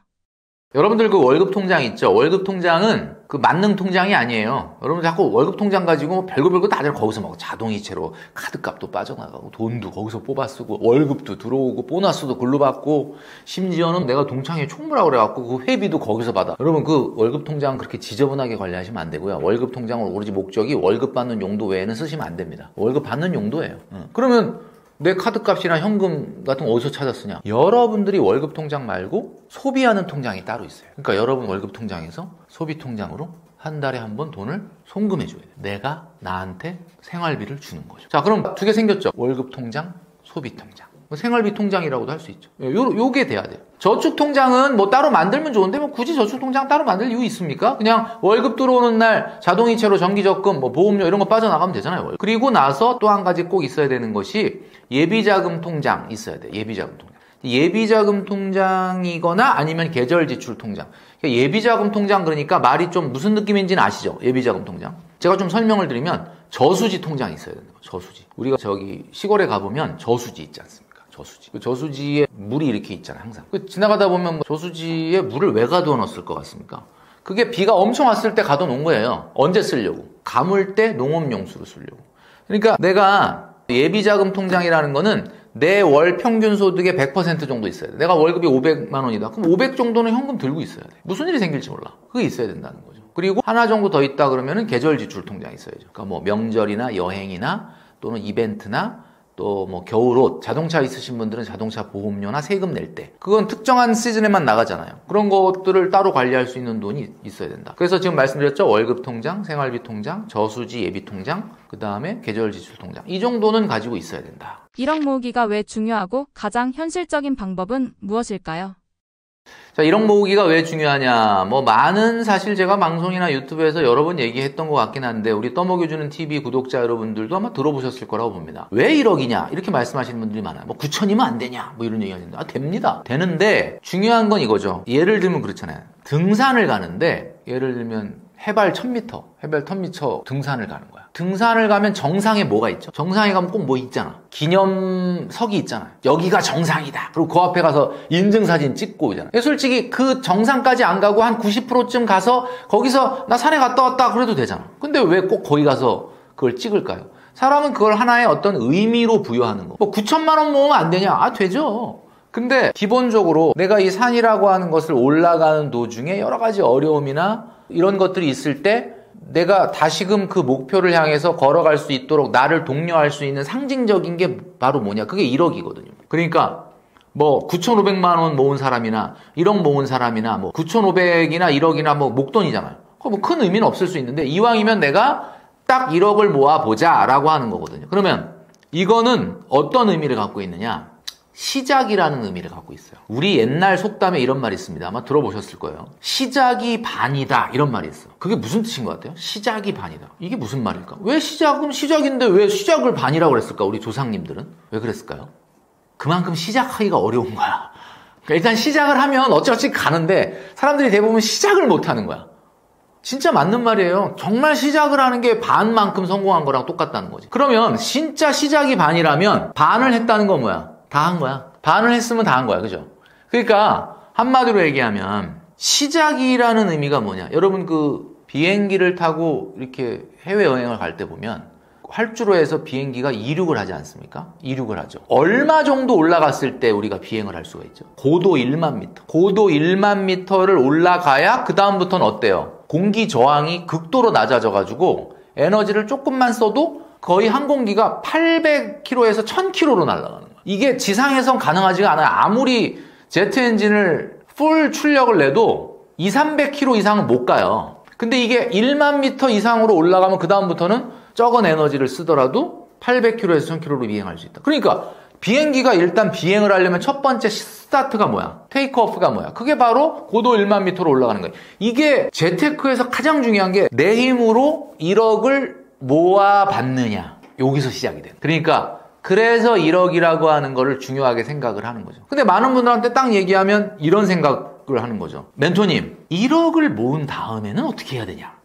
여러분들 그 월급 통장 있죠? 월급 통장은 그 만능 통장이 아니에요. 여러분 자꾸 월급 통장 가지고 별거 다들 거기서 막 자동이체로 카드값도 빠져나가고 돈도 거기서 뽑아 쓰고 월급도 들어오고 보너스도 글로 받고 심지어는 내가 동창회 총무라고 그래갖고 그 회비도 거기서 받아. 여러분 그 월급 통장 그렇게 지저분하게 관리하시면 안 되고요. 월급 통장은 오로지 목적이 월급 받는 용도 외에는 쓰시면 안 됩니다. 월급 받는 용도예요. 그러면 내 카드값이나 현금 같은 거 어디서 찾았으냐? 여러분들이 월급 통장 말고 소비하는 통장이 따로 있어요. 그러니까 여러분 월급 통장에서 소비 통장으로 한 달에 한 번 돈을 송금해 줘야 돼요. 내가 나한테 생활비를 주는 거죠. 자, 그럼 두 개 생겼죠? 월급 통장, 소비 통장. 생활비 통장이라고도 할 수 있죠. 요게 돼야 돼요. 저축 통장은 뭐 따로 만들면 좋은데 뭐 굳이 저축 통장 따로 만들 이유 있습니까? 그냥 월급 들어오는 날 자동이체로 정기적금, 뭐 보험료 이런 거 빠져나가면 되잖아요. 그리고 나서 또 한 가지 꼭 있어야 되는 것이 예비자금 통장 있어야 돼요. 예비자금 통장. 예비자금 통장이거나 아니면 계절지출 통장. 예비자금 통장 그러니까 말이 좀 무슨 느낌인지는 아시죠? 예비자금 통장. 제가 좀 설명을 드리면 저수지 통장이 있어야 되는 거예요. 저수지. 우리가 저기 시골에 가보면 저수지 있지 않습니까? 저수지. 그 저수지에 물이 이렇게 있잖아요, 항상. 지나가다 보면 저수지에 물을 왜 가둬 놨을 것 같습니까? 그게 비가 엄청 왔을 때 가둬 놓은 거예요. 언제 쓰려고? 가물 때 농업용수로 쓰려고. 그러니까 내가 예비자금 통장이라는 거는 내 월 평균 소득의 100% 정도 있어야 돼. 내가 월급이 500만 원이다. 그럼 500 정도는 현금 들고 있어야 돼. 무슨 일이 생길지 몰라. 그게 있어야 된다는 거죠. 그리고 하나 정도 더 있다 그러면은 계절 지출 통장이 있어야죠. 그러니까 뭐 명절이나 여행이나 또는 이벤트나 또 뭐 겨울옷, 자동차 있으신 분들은 자동차 보험료나 세금 낼 때 그건 특정한 시즌에만 나가잖아요. 그런 것들을 따로 관리할 수 있는 돈이 있어야 된다. 그래서 지금 말씀드렸죠. 월급 통장, 생활비 통장, 저수지 예비 통장, 그 다음에 계절 지출 통장. 이 정도는 가지고 있어야 된다. 1억 모으기가 왜 중요하고 가장 현실적인 방법은 무엇일까요? 자, 1억 모으기가 왜 중요하냐? 뭐 많은 사실 제가 방송이나 유튜브에서 여러 번 얘기했던 것 같긴 한데 우리 떠먹여주는 TV 구독자 여러분들도 아마 들어보셨을 거라고 봅니다. 왜 1억이냐? 이렇게 말씀하시는 분들이 많아요. 뭐 9천이면 안 되냐? 뭐 이런 얘기 하는데 됩니다. 되는데 중요한 건 이거죠. 예를 들면 그렇잖아요. 등산을 가는데 예를 들면 해발 1000m, 해발 1000m 등산을 가는 거야. 등산을 가면 정상에 뭐가 있죠? 정상에 가면 꼭 뭐 있잖아. 기념석이 있잖아. 여기가 정상이다. 그리고 그 앞에 가서 인증사진 찍고 오잖아. 솔직히 그 정상까지 안 가고 한 90%쯤 가서 거기서 나 산에 갔다 왔다 그래도 되잖아. 근데 왜 꼭 거기 가서 그걸 찍을까요? 사람은 그걸 하나의 어떤 의미로 부여하는 거. 뭐 9천만 원 모으면 안 되냐? 되죠. 근데 기본적으로 내가 이 산이라고 하는 것을 올라가는 도중에 여러 가지 어려움이나 이런 것들이 있을 때 내가 다시금 그 목표를 향해서 걸어갈 수 있도록 나를 독려할 수 있는 상징적인 게 바로 뭐냐? 그게 1억이거든요. 그러니까 뭐 9,500만 원 모은 사람이나 1억 모은 사람이나 뭐 9,500이나 1억이나 뭐 목돈이잖아요. 뭐 큰 의미는 없을 수 있는데 이왕이면 내가 딱 1억을 모아보자 라고 하는 거거든요. 그러면 이거는 어떤 의미를 갖고 있느냐? 시작이라는 의미를 갖고 있어요. 우리 옛날 속담에 이런 말이 있습니다. 아마 들어보셨을 거예요. 시작이 반이다 이런 말이 있어요. 그게 무슨 뜻인 것 같아요? 시작이 반이다. 이게 무슨 말일까? 왜 시작은 시작인데 왜 시작을 반이라고 그랬을까? 우리 조상님들은 왜 그랬을까요? 그만큼 시작하기가 어려운 거야. 그러니까 일단 시작을 하면 어찌어찌 가는데 사람들이 대부분 시작을 못 하는 거야. 진짜 맞는 말이에요. 정말 시작을 하는 게 반만큼 성공한 거랑 똑같다는 거지. 그러면 진짜 시작이 반이라면 반을 했다는 건 뭐야? 다 한 거야. 반을 했으면 다 한 거야. 그죠? 그러니까 한마디로 얘기하면 시작이라는 의미가 뭐냐? 여러분 그 비행기를 타고 이렇게 해외여행을 갈 때 보면 활주로에서 비행기가 이륙을 하지 않습니까? 이륙을 하죠. 얼마 정도 올라갔을 때 우리가 비행을 할 수가 있죠? 고도 1만 미터. 고도 1만 미터를 올라가야 그 다음부터는 어때요? 공기 저항이 극도로 낮아져가지고 에너지를 조금만 써도 거의 항공기가 800km에서 1000km로 날아가는 거야. 이게 지상에선 가능하지가 않아요. 아무리 제트 엔진을 풀 출력을 내도 200-300km 이상은 못 가요. 근데 이게 1만 미터 이상으로 올라가면 그 다음부터는 적은 에너지를 쓰더라도 800km에서 1000km로 비행할 수 있다. 그러니까 비행기가 일단 비행을 하려면 첫 번째 스타트가 뭐야? 테이크오프가 뭐야? 그게 바로 고도 1만 미터로 올라가는 거예요. 이게 재테크에서 가장 중요한 게 내 힘으로 1억을 모아봤느냐. 여기서 시작이 돼. 그러니까 그래서 1억이라고 하는 거를 중요하게 생각을 하는 거죠. 근데 많은 분들한테 딱 얘기하면 이런 생각을 하는 거죠. 멘토님, 1억을 모은 다음에는 어떻게 해야 되냐?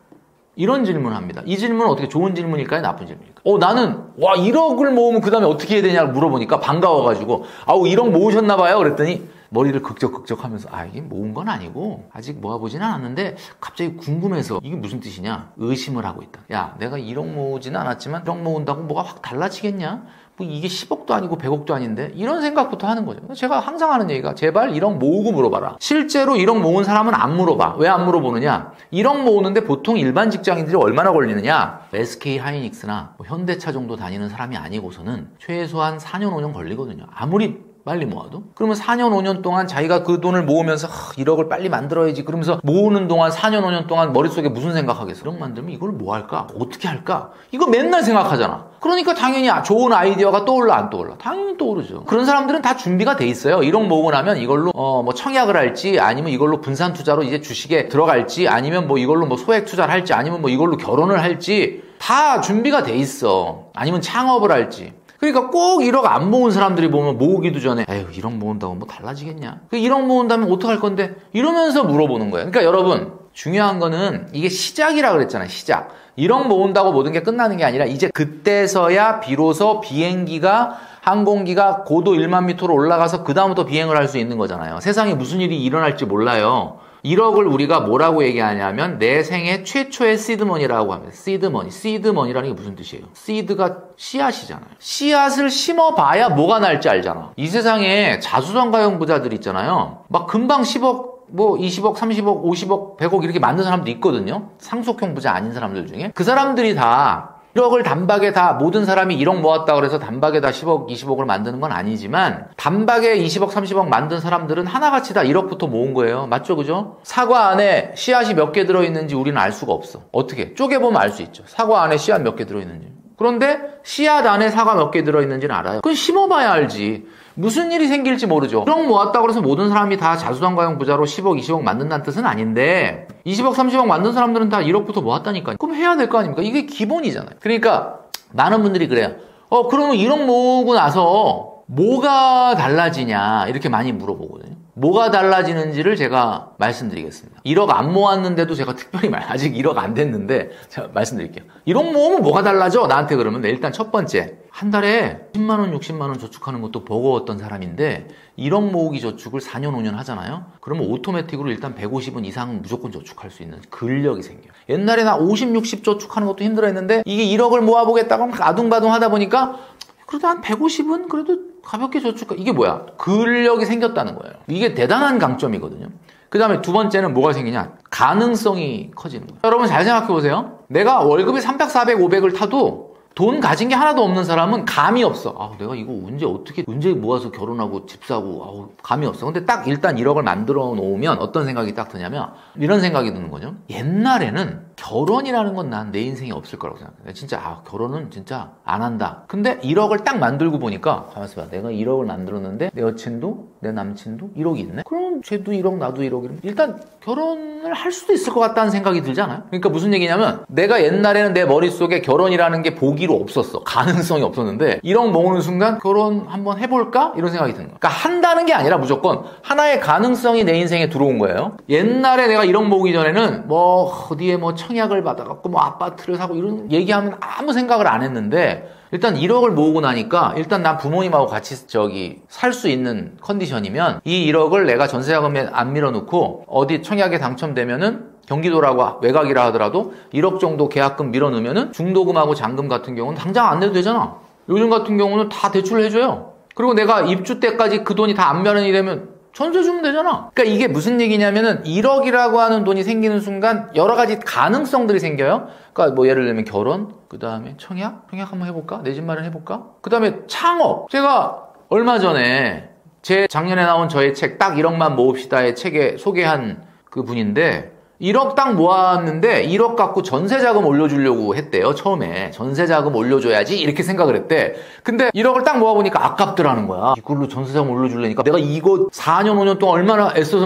이런 질문을 합니다. 이 질문은 어떻게 좋은 질문일까요? 나쁜 질문일까요? 나는 1억을 모으면 그 다음에 어떻게 해야 되냐고 물어보니까 반가워가지고 1억 모으셨나 봐요. 그랬더니 머리를 극적극적 하면서 이게 모은 건 아니고 아직 모아보지는 않았는데 갑자기 궁금해서 이게 무슨 뜻이냐? 의심을 하고 있다. 야, 내가 1억 모으지는 않았지만 1억 모은다고 뭐가 확 달라지겠냐? 뭐 이게 10억도 아니고 100억도 아닌데 이런 생각부터 하는 거죠. 제가 항상 하는 얘기가 제발 1억 모으고 물어봐라. 실제로 1억 모은 사람은 안 물어봐. 왜 안 물어보느냐? 1억 모으는데 보통 일반 직장인들이 얼마나 걸리느냐? SK 하이닉스나 현대차 정도 다니는 사람이 아니고서는 최소한 4년 5년 걸리거든요. 아무리 빨리 모아도? 그러면 4년 5년 동안 자기가 그 돈을 모으면서 1억을 빨리 만들어야지 그러면서 모으는 동안 4년 5년 동안 머릿속에 무슨 생각하겠어? 1억 만들면 이걸 뭐 할까? 어떻게 할까? 이거 맨날 생각하잖아. 그러니까 당연히 좋은 아이디어가 떠올라 안 떠올라? 당연히 떠오르죠. 그런 사람들은 다 준비가 돼 있어요. 1억 모으고 나면 이걸로 뭐 청약을 할지 아니면 이걸로 분산 투자로 이제 주식에 들어갈지 아니면 뭐 이걸로 뭐 소액 투자를 할지 아니면 뭐 이걸로 결혼을 할지 다 준비가 돼 있어. 아니면 창업을 할지. 그러니까 꼭 1억 안 모은 사람들이 보면 모으기도 전에 1억 모은다고 뭐 달라지겠냐? 1억 모은다면 어떡할 건데? 이러면서 물어보는 거예요. 그러니까 여러분 중요한 거는 이게 시작이라 그랬잖아요. 시작. 1억 모은다고 모든 게 끝나는 게 아니라 이제 그때서야 비로소 비행기가 항공기가 고도 1만 미터로 올라가서 그 다음부터 비행을 할 수 있는 거잖아요. 세상에 무슨 일이 일어날지 몰라요. 1억을 우리가 뭐라고 얘기하냐면 내 생애 최초의 시드머니라고 합니다. 시드머니. 시드머니라는 게 무슨 뜻이에요? 시드가 씨앗이잖아요. 씨앗을 심어봐야 뭐가 날지 알잖아. 이 세상에 자수성가형 부자들 있잖아요. 막 금방 10억, 뭐 20억, 30억, 50억, 100억 이렇게 만든 사람도 있거든요. 상속형 부자 아닌 사람들 중에. 그 사람들이 다 1억을 단박에 다 모든 사람이 1억 모았다고 해서 단박에 다 10억, 20억을 만드는 건 아니지만 단박에 20억, 30억 만든 사람들은 하나같이 다 1억부터 모은 거예요. 맞죠? 그죠? 사과 안에 씨앗이 몇 개 들어있는지 우리는 알 수가 없어. 어떻게? 쪼개보면 알 수 있죠. 사과 안에 씨앗 몇 개 들어있는지. 그런데 씨앗 안에 사과 몇 개 들어있는지는 알아요. 그건 심어봐야 알지. 무슨 일이 생길지 모르죠. 1억 모았다고 해서 모든 사람이 다 자수성가형 부자로 10억, 20억 만든다는 뜻은 아닌데 20억, 30억 만든 사람들은 다 1억부터 모았다니까요. 그럼 해야 될 거 아닙니까? 이게 기본이잖아요. 그러니까 많은 분들이 그래요. 그러면 1억 모으고 나서 뭐가 달라지냐 이렇게 많이 물어보거든요. 뭐가 달라지는지를 제가 말씀드리겠습니다. 1억 안 모았는데도 제가 특별히 아직 1억 안 됐는데 제가 말씀드릴게요. 1억 모으면 뭐가 달라져? 나한테 그러면 일단 첫 번째, 한 달에 10만 원, 60만 원 저축하는 것도 버거웠던 사람인데 1억 모으기 저축을 4년, 5년 하잖아요. 그러면 오토매틱으로 일단 150원 이상 무조건 저축할 수 있는 근력이 생겨요. 옛날에 나 50, 60 저축하는 것도 힘들어했는데 이게 1억을 모아보겠다고 아둥바둥 하다 보니까 그래도 한 150은 그래도 가볍게 저축, 이게 뭐야? 근력이 생겼다는 거예요. 이게 대단한 강점이거든요. 그 다음에 두 번째는 뭐가 생기냐? 가능성이 커지는 거예요. 여러분 잘 생각해 보세요. 내가 월급이 300, 400, 500을 타도 돈 가진 게 하나도 없는 사람은 감이 없어. 내가 이거 언제 모아서 결혼하고 집 사고, 감이 없어. 근데 딱 일단 1억을 만들어 놓으면 어떤 생각이 딱 드냐면 이런 생각이 드는 거죠. 옛날에는 결혼이라는 건 난 내 인생에 없을 거라고 생각해. 진짜 결혼은 진짜 안 한다. 근데 1억을 딱 만들고 보니까 가만있어 봐. 내가 1억을 만들었는데 내 여친도 내 남친도 1억이 있네. 그럼 쟤도 1억 나도 1억 이러면 일단 결혼을 할 수도 있을 것 같다는 생각이 들잖아요. 그러니까 무슨 얘기냐면 내가 옛날에는 내 머릿속에 결혼이라는 게 보기로 없었어. 가능성이 없었는데 1억 모으는 순간 결혼 한번 해볼까? 이런 생각이 드는 거야. 그러니까 한다는 게 아니라 무조건 하나의 가능성이 내 인생에 들어온 거예요. 옛날에 내가 1억 모으기 전에는 어디에 청약을 받아갖고 아파트를 사고 이런 얘기하면 아무 생각을 안 했는데 일단 1억을 모으고 나니까 일단 난 부모님하고 같이 살 수 있는 컨디션이면 이 1억을 내가 전세자금에 안 밀어놓고 어디 청약에 당첨되면은 경기도라고 외곽이라 하더라도 1억 정도 계약금 밀어넣으면은 중도금하고 잔금 같은 경우는 당장 안 내도 되잖아. 요즘 같은 경우는 다 대출을 해줘요. 그리고 내가 입주 때까지 그 돈이 다 안 마련이 되면 전세 주면 되잖아. 그러니까 이게 무슨 얘기냐면은 1억이라고 하는 돈이 생기는 순간 여러 가지 가능성들이 생겨요. 그러니까 예를 들면 결혼, 그 다음에 청약 한번 해볼까? 내 집 마련 해볼까? 그 다음에 창업. 제가 얼마 전에 제 작년에 나온 저의 책 딱 1억만 모읍시다의 책에 소개한 그 분인데 1억 딱 모았는데 1억 갖고 전세자금 올려주려고 했대요. 처음에 전세자금 올려줘야지 이렇게 생각을 했대. 근데 1억을 딱 모아보니까 아깝더라는 거야. 이걸로 전세자금 올려주려니까 내가 이거 4년 5년 동안 얼마나 애써서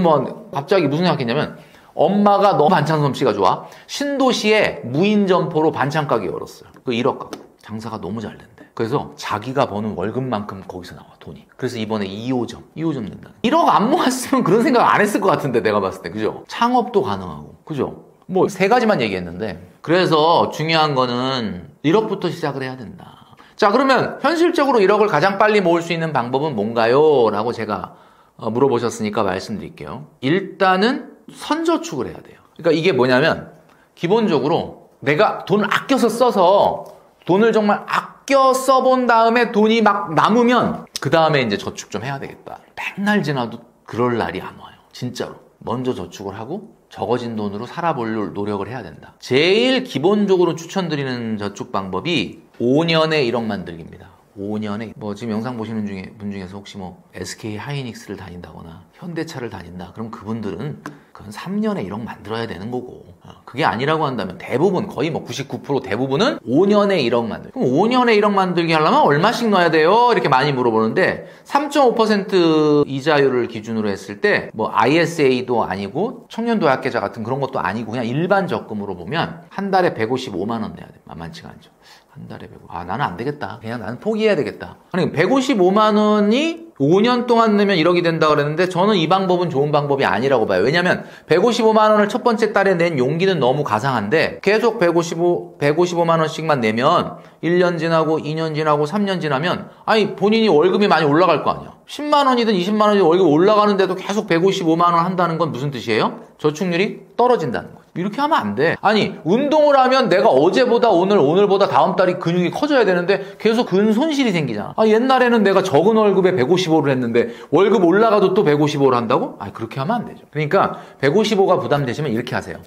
갑자기 무슨 생각했냐면 엄마가 너무 반찬 솜씨가 좋아. 신도시에 무인 점포로 반찬 가게 열었어요. 그 1억 갖고 장사가 너무 잘 된대. 그래서 자기가 버는 월급만큼 거기서 나와 돈이. 그래서 이번에 2호점 낸다. 1억 안 모았으면 그런 생각 안 했을 것 같은데 내가 봤을 때 그죠? 창업도 가능하고 그죠? 세 가지만 얘기했는데 그래서 중요한 거는 1억부터 시작을 해야 된다. 자 그러면 현실적으로 1억을 가장 빨리 모을 수 있는 방법은 뭔가요? 라고 제가 물어보셨으니까 말씀드릴게요. 일단은 선저축을 해야 돼요. 그러니까 이게 뭐냐면 기본적으로 내가 돈을 아껴서 써서 돈을 정말 아껴 써본 다음에 돈이 막 남으면 그 다음에 이제 저축 좀 해야 되겠다. 맨날 지나도 그럴 날이 안 와요. 진짜로. 먼저 저축을 하고 적어진 돈으로 살아볼 노력을 해야 된다. 제일 기본적으로 추천드리는 저축 방법이 5년에 1억 만들기입니다. 5년에 지금 영상 보시는 분 중에서 혹시 SK 하이닉스를 다닌다거나 현대차를 다닌다. 그럼 그분들은 그건 3년에 1억 만들어야 되는 거고 그게 아니라고 한다면 대부분 거의 99% 대부분은 5년에 1억 만들기. 그럼 5년에 1억 만들기 하려면 얼마씩 넣어야 돼요? 이렇게 많이 물어보는데 3.5% 이자율을 기준으로 했을 때 ISA도 아니고 청년도약계좌 같은 그런 것도 아니고 그냥 일반 적금으로 보면 한 달에 155만 원 내야 돼. 만만치가 않죠. 한 달에 155. 나는 안 되겠다. 그냥 나는 포기해야 되겠다. 아니 155만 원이 5년 동안 내면 1억이 된다 그랬는데 저는 이 방법은 좋은 방법이 아니라고 봐요. 왜냐면 155만 원을 첫 번째 달에 낸 용기는 너무 가상한데 계속 155만 원씩만 내면 1년 지나고 2년 지나고 3년 지나면 본인이 월급이 많이 올라갈 거 아니야. 10만 원이든 20만 원이든 월급이 올라가는데도 계속 155만 원 한다는 건 무슨 뜻이에요? 저축률이 떨어진다는 거죠. 이렇게 하면 안 돼. 운동을 하면 내가 어제보다 오늘보다 다음 달이 근육이 커져야 되는데 계속 근손실이 생기잖아. 옛날에는 내가 적은 월급에 155를 했는데 월급 올라가도 또 155를 한다고? 그렇게 하면 안 되죠. 그러니까 155가 부담되시면 이렇게 하세요.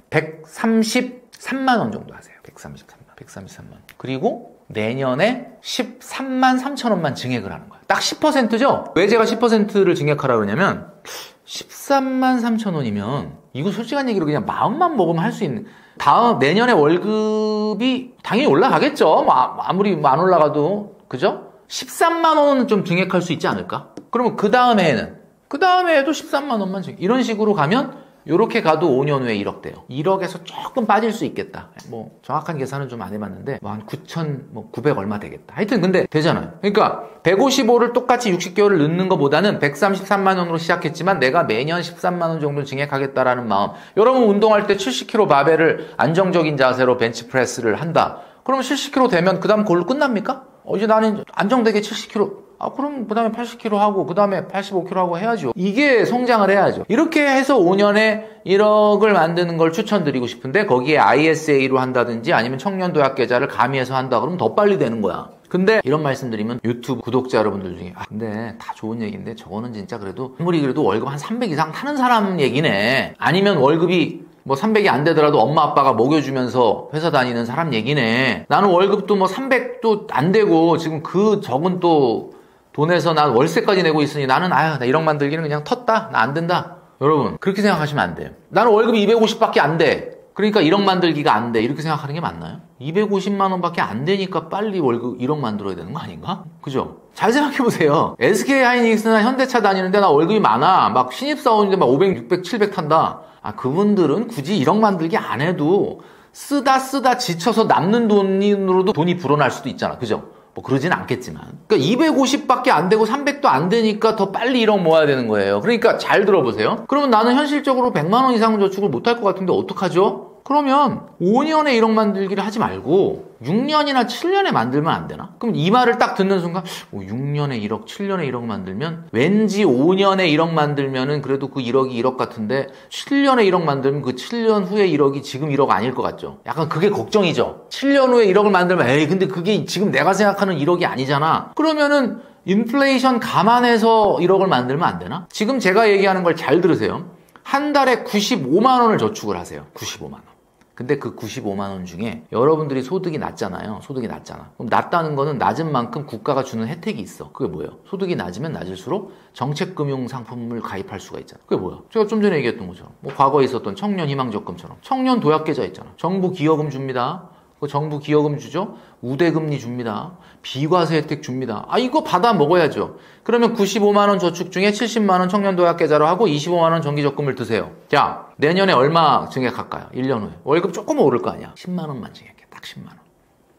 133만 원 정도 하세요. 133만 원. 그리고 내년에 13만 3천 원만 증액을 하는 거야. 딱 10%죠? 왜 제가 10%를 증액하라고 그러냐면 13만 3천 원이면 이거 솔직한 얘기로 그냥 마음만 먹으면 할 수 있는 내년에 월급이 당연히 올라가겠죠. 뭐 아무리 안 올라가도. 그죠? 13만 원은 좀 증액할 수 있지 않을까? 그러면 그 다음 해에도 13만 원만 증액. 이런 식으로 가면 요렇게 가도 5년 후에 1억 돼요. 1억에서 조금 빠질 수 있겠다. 뭐 정확한 계산은 좀 안 해봤는데 뭐 한 9,900 얼마 되겠다. 하여튼 근데 되잖아요. 그러니까 155를 똑같이 60개월을 넣는 것보다는 133만 원으로 시작했지만 내가 매년 13만 원 정도 증액하겠다라는 마음. 여러분 운동할 때 70kg 바벨을 안정적인 자세로 벤치프레스를 한다. 그러면 70kg 되면 그 다음 그걸로 끝납니까? 이제 나는 안정되게 70kg. 그럼 그 다음에 80kg 하고 그 다음에 85kg 하고 해야죠. 이게 성장을 해야죠. 이렇게 해서 5년에 1억을 만드는 걸 추천드리고 싶은데 거기에 ISA로 한다든지 아니면 청년도약계좌를 가미해서 한다 그러면 더 빨리 되는 거야. 근데 이런 말씀드리면 유튜브 구독자 여러분들 중에 근데 다 좋은 얘기인데 저거는 진짜 아무리 그래도 월급 한 300 이상 타는 사람 얘기네. 아니면 월급이 뭐 300이 안 되더라도 엄마 아빠가 먹여주면서 회사 다니는 사람 얘기네. 나는 월급도 뭐 300도 안 되고 지금 그 적은 또 돈에서 난 월세까지 내고 있으니 나는 나 1억 만들기는 그냥 텄다. 나 안 된다. 여러분 그렇게 생각하시면 안 돼요. 나는 월급이 250밖에 안 돼. 그러니까 1억 만들기가 안 돼. 이렇게 생각하는 게 맞나요? 250만 원밖에 안 되니까 빨리 월급 1억 만들어야 되는 거 아닌가? 그죠? 잘 생각해보세요. SK하이닉스나 현대차 다니는데 나 월급이 많아. 막 신입사원인데 막 500, 600, 700 탄다. 그분들은 굳이 1억 만들기 안 해도 쓰다 지쳐서 남는 돈으로도 돈이 불어날 수도 있잖아. 그죠? 뭐 그러진 않겠지만. 그러니까 250밖에 안 되고 300도 안 되니까 더 빨리 1억 모아야 되는 거예요. 그러니까 잘 들어보세요. 그러면 나는 현실적으로 100만 원 이상 저축을 못할 것 같은데 어떡하죠? 그러면 5년에 1억 만들기를 하지 말고 6년이나 7년에 만들면 안 되나? 그럼 이 말을 딱 듣는 순간 6년에 1억, 7년에 1억 만들면 왠지 5년에 1억 만들면은 그래도 그 1억이 1억 같은데 7년에 1억 만들면 그 7년 후에 1억이 지금 1억 아닐 것 같죠? 약간 그게 걱정이죠. 7년 후에 1억을 만들면 근데 그게 지금 내가 생각하는 1억이 아니잖아. 그러면은 인플레이션 감안해서 1억을 만들면 안 되나? 지금 제가 얘기하는 걸 잘 들으세요. 한 달에 95만 원을 저축을 하세요. 95만 원. 근데 그 95만 원 중에 여러분들이 소득이 낮잖아요. 소득이 낮잖아. 그럼 낮다는 거는 낮은 만큼 국가가 주는 혜택이 있어. 그게 뭐예요? 소득이 낮으면 낮을수록 정책금융 상품을 가입할 수가 있잖아. 그게 뭐야? 제가 좀 전에 얘기했던 것처럼 뭐 과거에 있었던 청년희망적금처럼 청년 도약계좌 있잖아. 정부 기여금 줍니다. 그 정부 기여금 주죠. 우대금리 줍니다. 비과세 혜택 줍니다. 이거 받아 먹어야죠. 그러면 95만 원 저축 중에 70만 원 청년도약계좌로 하고 25만 원 정기적금을 드세요. 자, 내년에 얼마 증액할까요? 1년 후에. 월급 조금 오를 거 아니야. 10만 원만 증액해. 딱 10만 원.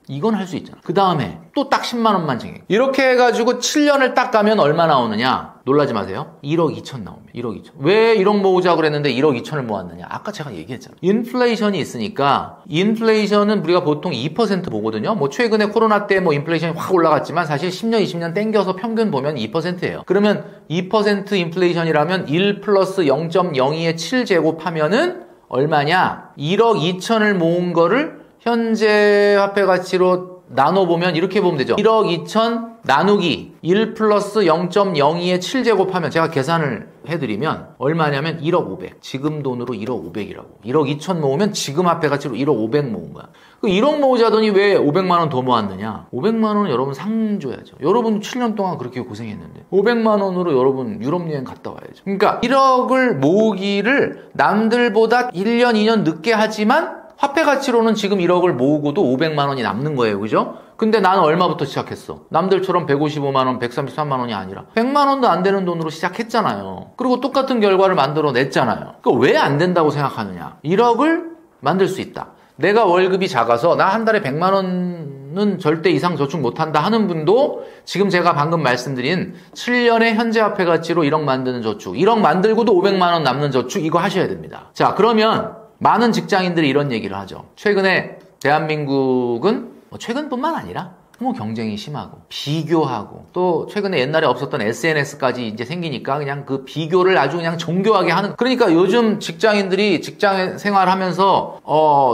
이건 할 수 있잖아. 그 다음에 또 딱 10만 원만 증액. 이렇게 해가지고 7년을 딱 가면 얼마 나오느냐? 놀라지 마세요. 1억 2천 나옵니다. 1억 2천. 왜 1억 모으자고 그랬는데 1억 2천을 모았느냐? 아까 제가 얘기했잖아요. 인플레이션이 있으니까 인플레이션은 우리가 보통 2% 보거든요. 뭐 최근에 코로나 때 뭐 인플레이션이 확 올라갔지만 사실 10년, 20년 땡겨서 평균 보면 2%예요. 그러면 2% 인플레이션이라면 1 플러스 0.02의 7제곱하면은 얼마냐? 1억 2천을 모은 거를 현재 화폐 가치로 나눠보면 이렇게 보면 되죠. 1억 2천 나누기 1 플러스 0.02의 7제곱하면 제가 계산을 해드리면 얼마냐면 1억 500. 지금 돈으로 1억 500이라고. 1억 2천 모으면 지금 화폐 가치로 1억 500 모은 거야. 그 1억 모으자더니 왜 500만 원 더 모았느냐? 500만 원은 여러분 상 줘야죠. 여러분 7년 동안 그렇게 고생했는데 500만 원으로 여러분 유럽 여행 갔다 와야죠. 그러니까 1억을 모으기를 남들보다 1년, 2년 늦게 하지만 화폐 가치로는 지금 1억을 모으고도 500만 원이 남는 거예요. 그죠? 근데 나는 얼마부터 시작했어? 남들처럼 155만 원, 133만 원이 아니라 100만 원도 안 되는 돈으로 시작했잖아요. 그리고 똑같은 결과를 만들어냈잖아요. 그러니까 왜 안 된다고 생각하느냐? 1억을 만들 수 있다. 내가 월급이 작아서 나 한 달에 100만 원은 절대 이상 저축 못한다 하는 분도 지금 제가 방금 말씀드린 7년의 현재 화폐 가치로 1억 만드는 저축, 1억 만들고도 500만 원 남는 저축 이거 하셔야 됩니다. 자, 그러면 많은 직장인들이 이런 얘기를 하죠. 최근에 대한민국은 최근뿐만 아니라 경쟁이 심하고 비교하고 또 최근에 옛날에 없었던 SNS까지 이제 생기니까 그냥 그 비교를 아주 그냥 정교하게 하는. 그러니까 요즘 직장인들이 직장 생활하면서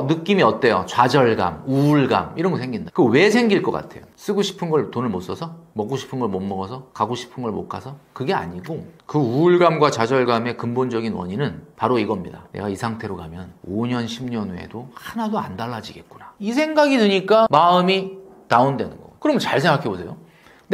느낌이 어때요? 좌절감, 우울감 이런 거 생긴다. 그거 왜 생길 것 같아요? 쓰고 싶은 걸 돈을 못 써서? 먹고 싶은 걸 못 먹어서? 가고 싶은 걸 못 가서? 그게 아니고 그 우울감과 좌절감의 근본적인 원인은 바로 이겁니다. 내가 이 상태로 가면 5년, 10년 후에도 하나도 안 달라지겠구나. 이 생각이 드니까 마음이 다운되는 거고. 그러면 잘 생각해 보세요.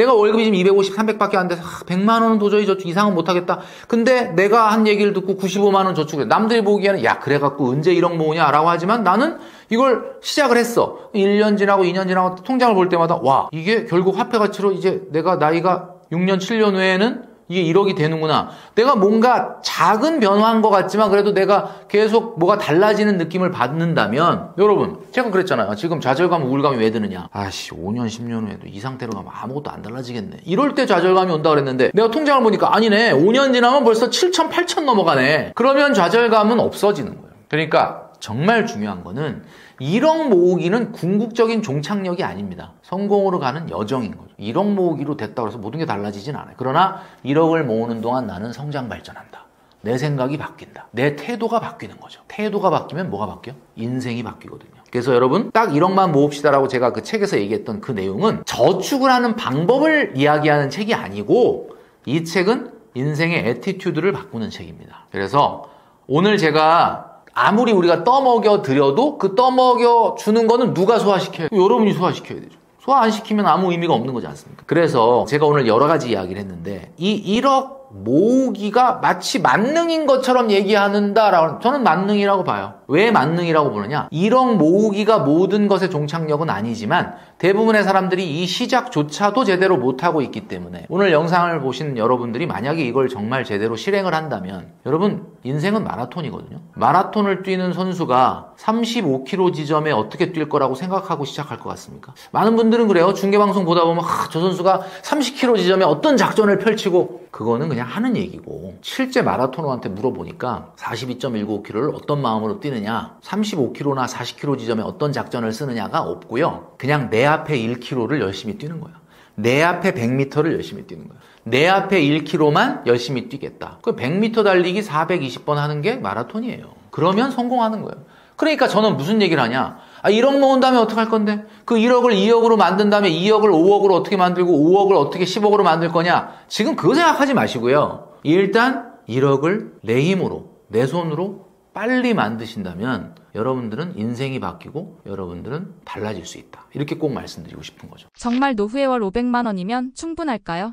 내가 월급이 지금 250, 300밖에 안 돼서 100만 원은 도저히 저축 이상은 못하겠다. 근데 내가 한 얘기를 듣고 95만 원 저축을 해. 남들이 보기에는 야 그래갖고 언제 1억 모으냐 라고 하지만 나는 이걸 시작을 했어. 1년 지나고 2년 지나고 통장을 볼 때마다 와 이게 결국 화폐 가치로 이제 내가 나이가 6년, 7년 후에는 이게 1억이 되는구나. 내가 뭔가 작은 변화한 것 같지만 그래도 내가 계속 뭐가 달라지는 느낌을 받는다면 여러분 제가 그랬잖아요. 지금 좌절감, 우울감이 왜 드느냐. 아씨 5년, 10년 후에도 이 상태로 가면 아무것도 안 달라지겠네. 이럴 때 좌절감이 온다 그랬는데 내가 통장을 보니까 아니네. 5년 지나면 벌써 7천, 8천 넘어가네. 그러면 좌절감은 없어지는 거예요. 그러니까 정말 중요한 거는 1억 모으기는 궁극적인 종착역이 아닙니다. 성공으로 가는 여정인 거죠. 1억 모으기로 됐다고 해서 모든 게 달라지진 않아요. 그러나 1억을 모으는 동안 나는 성장 발전한다. 내 생각이 바뀐다. 내 태도가 바뀌는 거죠. 태도가 바뀌면 뭐가 바뀌어? 인생이 바뀌거든요. 그래서 여러분 딱 1억만 모읍시다라고 제가 그 책에서 얘기했던 그 내용은 저축을 하는 방법을 이야기하는 책이 아니고 이 책은 인생의 애티튜드를 바꾸는 책입니다. 그래서 오늘 제가 아무리 우리가 떠먹여 드려도 그 떠먹여 주는 거는 누가 소화시켜요? 여러분이 소화시켜야 되죠. 소화 안 시키면 아무 의미가 없는 거지 않습니까? 그래서 제가 오늘 여러 가지 이야기를 했는데 이 1억 모으기가 마치 만능인 것처럼 얘기하는다라고 저는 만능이라고 봐요. 왜 만능이라고 보느냐? 1억 모으기가 모든 것의 종착역은 아니지만 대부분의 사람들이 이 시작조차도 제대로 못하고 있기 때문에 오늘 영상을 보신 여러분들이 만약에 이걸 정말 제대로 실행을 한다면 여러분 인생은 마라톤이거든요. 마라톤을 뛰는 선수가 35km 지점에 어떻게 뛸 거라고 생각하고 시작할 것 같습니까? 많은 분들은 그래요. 중계방송 보다 보면 저 선수가 30km 지점에 어떤 작전을 펼치고 그거는 그냥 하는 얘기고 실제 마라토너한테 물어보니까 42.195km를 어떤 마음으로 뛰느냐 35km나 40km 지점에 어떤 작전을 쓰느냐가 없고요. 그냥 내 앞에 1km를 열심히 뛰는 거야. 내 앞에 100m를 열심히 뛰는 거야. 내 앞에 1km만 열심히 뛰겠다. 그 100m 달리기 420번 하는 게 마라톤이에요. 그러면 성공하는 거예요. 그러니까 저는 무슨 얘기를 하냐 1억 모은 다음에 어떻게 할 건데? 그 1억을 2억으로 만든 다음에 2억을 5억으로 어떻게 만들고 5억을 어떻게 10억으로 만들 거냐? 지금 그거 생각하지 마시고요. 일단 1억을 내 힘으로 내 손으로 빨리 만드신다면 여러분들은 인생이 바뀌고 여러분들은 달라질 수 있다. 이렇게 꼭 말씀드리고 싶은 거죠. 정말 노후의 월 500만 원이면 충분할까요?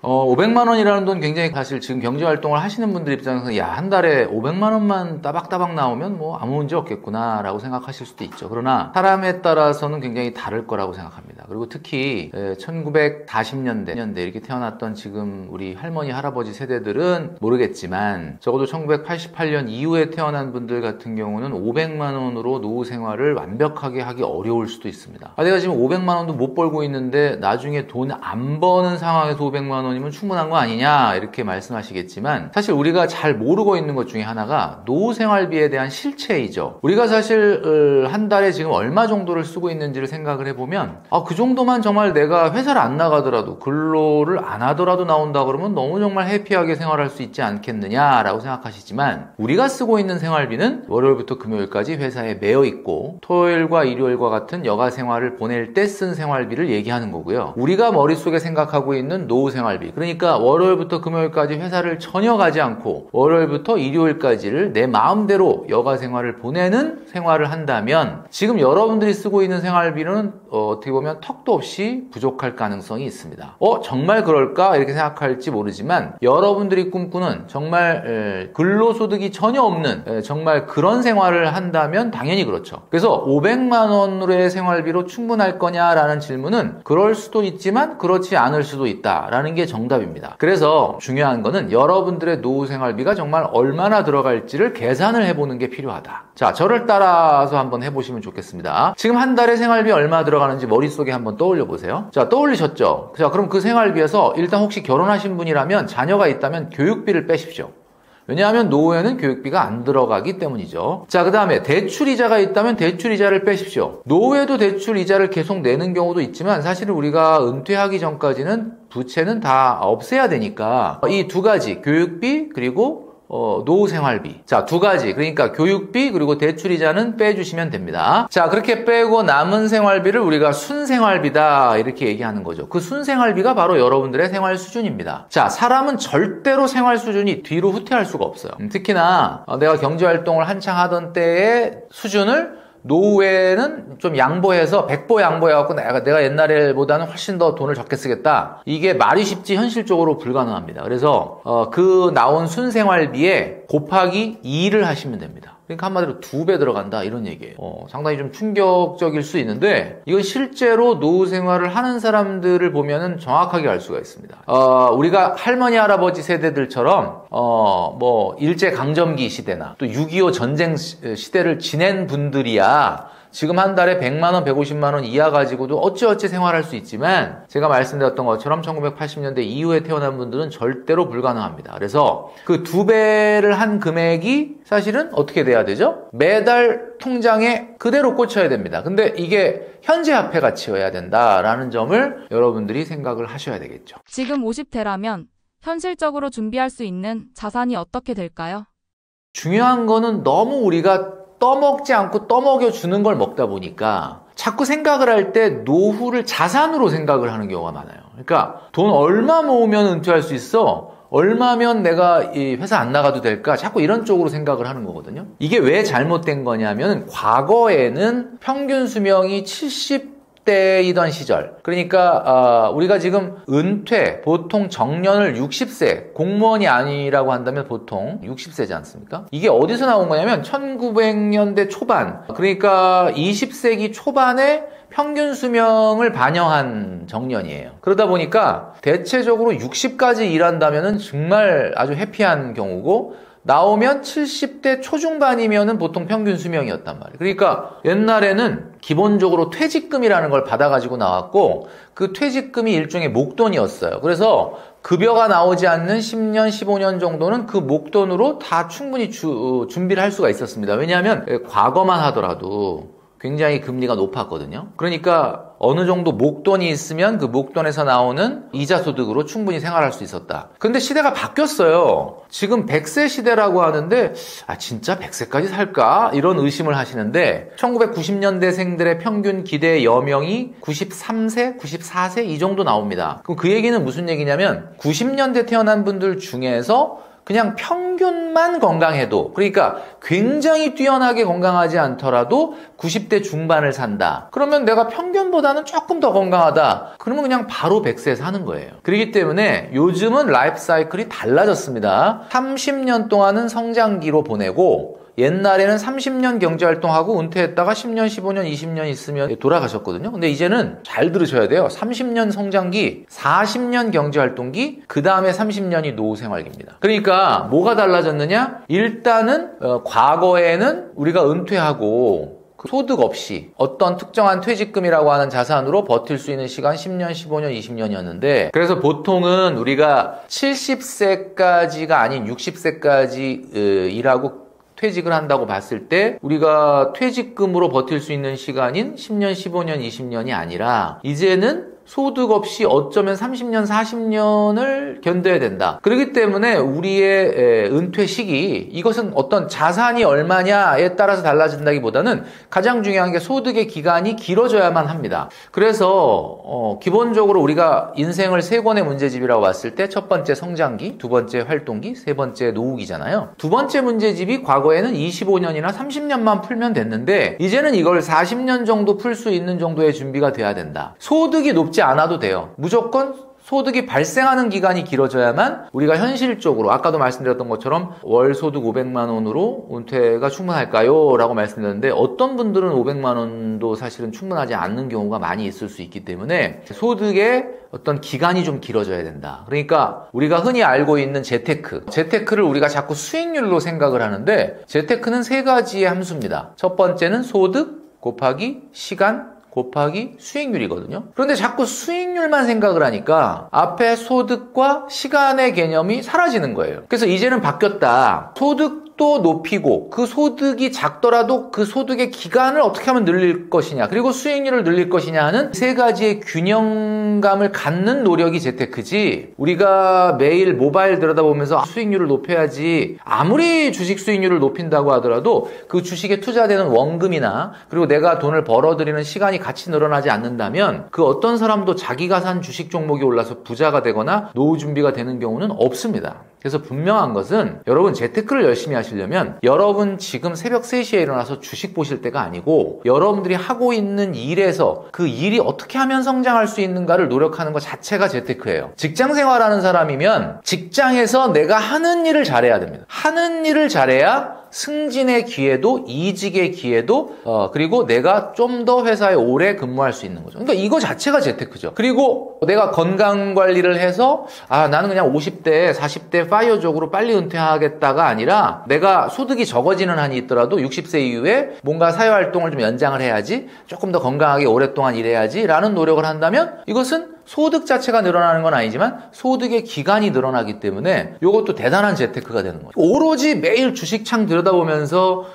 500만 원이라는 돈 굉장히 사실 지금 경제활동을 하시는 분들 입장에서 야, 한 달에 500만 원만 따박따박 나오면 뭐 아무 문제 없겠구나 라고 생각하실 수도 있죠. 그러나 사람에 따라서는 굉장히 다를 거라고 생각합니다. 그리고 특히 1940년대 이렇게 태어났던 지금 우리 할머니, 할아버지 세대들은 모르겠지만 적어도 1988년 이후에 태어난 분들 같은 경우는 500만 원으로 노후 생활을 완벽하게 하기 어려울 수도 있습니다. 내가 지금 500만 원도 못 벌고 있는데 나중에 돈 안 버는 상황에서 500만 원이면 충분한 거 아니냐 이렇게 말씀하시겠지만 사실 우리가 잘 모르고 있는 것 중에 하나가 노후 생활비에 대한 실체이죠. 우리가 사실 한 달에 지금 얼마 정도를 쓰고 있는지를 생각을 해보면 그 정도만 정말 내가 회사를 안 나가더라도 근로를 안 하더라도 나온다 그러면 너무 정말 해피하게 생활할 수 있지 않겠느냐라고 생각하시지만 우리가 쓰고 있는 생활비는 월요일부터 금요일까지 회사에 매여 있고 토요일과 일요일과 같은 여가 생활을 보낼 때 쓴 생활비를 얘기하는 거고요. 우리가 머릿속에 생각하고 있는 노후 생활비 그러니까 월요일부터 금요일까지 회사를 전혀 가지 않고 월요일부터 일요일까지를 내 마음대로 여가 생활을 보내는 생활을 한다면 지금 여러분들이 쓰고 있는 생활비는 어떻게 보면 턱도 없이 부족할 가능성이 있습니다. 정말 그럴까? 이렇게 생각할지 모르지만 여러분들이 꿈꾸는 정말 근로소득이 전혀 없는 정말 그런 생활을 한다면 당연히 그렇죠. 그래서 500만 원으로의 생활비로 충분할 거냐라는 질문은 그럴 수도 있지만 그렇지 않을 수도 있다라는 게 정답입니다. 그래서 중요한 거는 여러분들의 노후 생활비가 정말 얼마나 들어갈지를 계산을 해보는 게 필요하다. 자, 저를 따라서 한번 해보시면 좋겠습니다. 지금 한 달에 생활비 얼마 들어가는지 머릿속에 한번 떠올려 보세요. 자, 떠올리셨죠? 자, 그럼 그 생활비에서 일단 혹시 결혼하신 분이라면 자녀가 있다면 교육비를 빼십시오. 왜냐하면 노후에는 교육비가 안 들어가기 때문이죠. 자, 그 다음에 대출이자가 있다면 대출이자를 빼십시오. 노후에도 대출이자를 계속 내는 경우도 있지만 사실은 우리가 은퇴하기 전까지는 부채는 다 없애야 되니까 이 두 가지 교육비 그리고 노후 생활비. 자, 두 가지. 그러니까 교육비 그리고 대출이자는 빼주시면 됩니다. 자, 그렇게 빼고 남은 생활비를 우리가 순생활비다 이렇게 얘기하는 거죠. 그 순생활비가 바로 여러분들의 생활 수준입니다. 자, 사람은 절대로 생활 수준이 뒤로 후퇴할 수가 없어요. 특히나 내가 경제활동을 한창 하던 때의 수준을 노후에는 좀 양보해서 백보 양보해갖고 내가 옛날보다는 훨씬 더 돈을 적게 쓰겠다. 이게 말이 쉽지 현실적으로 불가능합니다. 그래서 그 나온 순생활비에 곱하기 2를 하시면 됩니다. 그러니까 한마디로 2배 들어간다 이런 얘기예요. 상당히 좀 충격적일 수 있는데 이건 실제로 노후 생활을 하는 사람들을 보면은 정확하게 알 수가 있습니다. 우리가 할머니 할아버지 세대들처럼 뭐 일제 강점기 시대나 또 6.25 전쟁 시대를 지낸 분들이야 지금 한 달에 100만 원, 150만 원 이하 가지고도 어찌어찌 생활할 수 있지만 제가 말씀드렸던 것처럼 1980년대 이후에 태어난 분들은 절대로 불가능합니다. 그래서 그 2배를 한 금액이 사실은 어떻게 돼야 되죠? 매달 통장에 그대로 꽂혀야 됩니다. 근데 이게 현재 화폐 가치여야 된다라는 점을 여러분들이 생각을 하셔야 되겠죠. 지금 50대라면 현실적으로 준비할 수 있는 자산이 어떻게 될까요? 중요한 거는 너무 우리가 떠먹지 않고 떠먹여주는 걸 먹다 보니까 자꾸 생각을 할 때 노후를 자산으로 생각을 하는 경우가 많아요. 그러니까 돈 얼마 모으면 은퇴할 수 있어? 얼마면 내가 이 회사 안 나가도 될까? 자꾸 이런 쪽으로 생각을 하는 거거든요. 이게 왜 잘못된 거냐면 과거에는 평균 수명이 70대이던 시절, 그러니까 우리가 지금 은퇴, 보통 정년을 60세, 공무원이 아니라고 한다면 보통 60세지 않습니까? 이게 어디서 나온 거냐면 1900년대 초반, 그러니까 20세기 초반에 평균 수명을 반영한 정년이에요. 그러다 보니까 대체적으로 60까지 일한다면 정말 아주 해피한 경우고, 나오면 70대 초중반이면은 보통 평균 수명이었단 말이에요. 그러니까 옛날에는 기본적으로 퇴직금이라는 걸 받아가지고 나왔고, 그 퇴직금이 일종의 목돈이었어요. 그래서 급여가 나오지 않는 10년, 15년 정도는 그 목돈으로 다 충분히 준비를 할 수가 있었습니다. 왜냐하면 과거만 하더라도 굉장히 금리가 높았거든요. 그러니까 어느 정도 목돈이 있으면 그 목돈에서 나오는 이자 소득으로 충분히 생활할 수 있었다. 근데 시대가 바뀌었어요. 지금 100세 시대라고 하는데 진짜 100세까지 살까? 이런 의심을 하시는데 1990년대생들의 평균 기대 여명이 93세, 94세 이 정도 나옵니다. 그럼 그 얘기는 무슨 얘기냐면 90년대 태어난 분들 중에서 그냥 평균만 건강해도, 그러니까 굉장히 뛰어나게 건강하지 않더라도 90대 중반을 산다. 그러면 내가 평균보다는 조금 더 건강하다. 그러면 그냥 바로 100세에 사는 거예요. 그렇기 때문에 요즘은 라이프 사이클이 달라졌습니다. 30년 동안은 성장기로 보내고 옛날에는 30년 경제활동하고 은퇴했다가 10년, 15년, 20년 있으면 돌아가셨거든요. 근데 이제는 잘 들으셔야 돼요. 30년 성장기, 40년 경제활동기, 그 다음에 30년이 노후생활기입니다. 그러니까 뭐가 달라졌느냐? 일단은 과거에는 우리가 은퇴하고 소득 없이 어떤 특정한 퇴직금이라고 하는 자산으로 버틸 수 있는 시간 10년, 15년, 20년이었는데, 그래서 보통은 우리가 70세까지가 아닌 60세까지 일하고 퇴직을 한다고 봤을 때 우리가 퇴직금으로 버틸 수 있는 시간인 10년, 15년, 20년이 아니라 이제는 소득 없이 어쩌면 30년, 40년을 견뎌야 된다. 그렇기 때문에 우리의 은퇴 시기, 이것은 어떤 자산이 얼마냐에 따라서 달라진다기보다는 가장 중요한 게 소득의 기간이 길어져야만 합니다. 그래서 기본적으로 우리가 인생을 세 권의 문제집이라고 봤을 때 첫 번째 성장기, 두 번째 활동기, 세 번째 노후기잖아요. 두 번째 문제집이 과거에는 25년이나 30년만 풀면 됐는데 이제는 이걸 40년 정도 풀 수 있는 정도의 준비가 돼야 된다. 소득이 높지 않아도 돼요. 무조건 소득이 발생하는 기간이 길어져야만 우리가 현실적으로, 아까도 말씀드렸던 것처럼 월 소득 500만 원으로 은퇴가 충분할까요? 라고 말씀드렸는데 어떤 분들은 500만 원도 사실은 충분하지 않는 경우가 많이 있을 수 있기 때문에 소득의 어떤 기간이 좀 길어져야 된다. 그러니까 우리가 흔히 알고 있는 재테크를 우리가 자꾸 수익률로 생각을 하는데 재테크는 세 가지의 함수입니다. 첫 번째는 소득 곱하기 시간 곱하기 수익률이거든요. 그런데 자꾸 수익률만 생각을 하니까 앞에 소득과 시간의 개념이 사라지는 거예요. 그래서 이제는 바뀌었다. 소득도 높이고 그 소득이 작더라도 그 소득의 기간을 어떻게 하면 늘릴 것이냐, 그리고 수익률을 늘릴 것이냐 하는 세 가지의 균형감을 갖는 노력이 재테크지, 우리가 매일 모바일 들여다보면서 수익률을 높여야지, 아무리 주식 수익률을 높인다고 하더라도 그 주식에 투자되는 원금이나 그리고 내가 돈을 벌어들이는 시간이 같이 늘어나지 않는다면 그 어떤 사람도 자기가 산 주식 종목이 올라서 부자가 되거나 노후 준비가 되는 경우는 없습니다. 그래서 분명한 것은 여러분 재테크를 열심히 하시려면 여러분 지금 새벽 3시에 일어나서 주식 보실 때가 아니고 여러분들이 하고 있는 일에서 그 일이 어떻게 하면 성장할 수 있는가를 노력하는 것 자체가 재테크예요. 직장 생활하는 사람이면 직장에서 내가 하는 일을 잘해야 됩니다. 하는 일을 잘해야 승진의 기회도 이직의 기회도 그리고 내가 좀 더 회사에 오래 근무할 수 있는 거죠. 그러니까 이거 자체가 재테크죠. 그리고 내가 건강 관리를 해서 나는 그냥 50대 40대 파이어족으로 빨리 은퇴하겠다가 아니라 내가 소득이 적어지는 한이 있더라도 60세 이후에 뭔가 사회활동을 좀 연장을 해야지 조금 더 건강하게 오랫동안 일해야지 라는 노력을 한다면 이것은 소득 자체가 늘어나는 건 아니지만 소득의 기간이 늘어나기 때문에 이것도 대단한 재테크가 되는 거죠. 오로지 매일 주식창 들여다보면서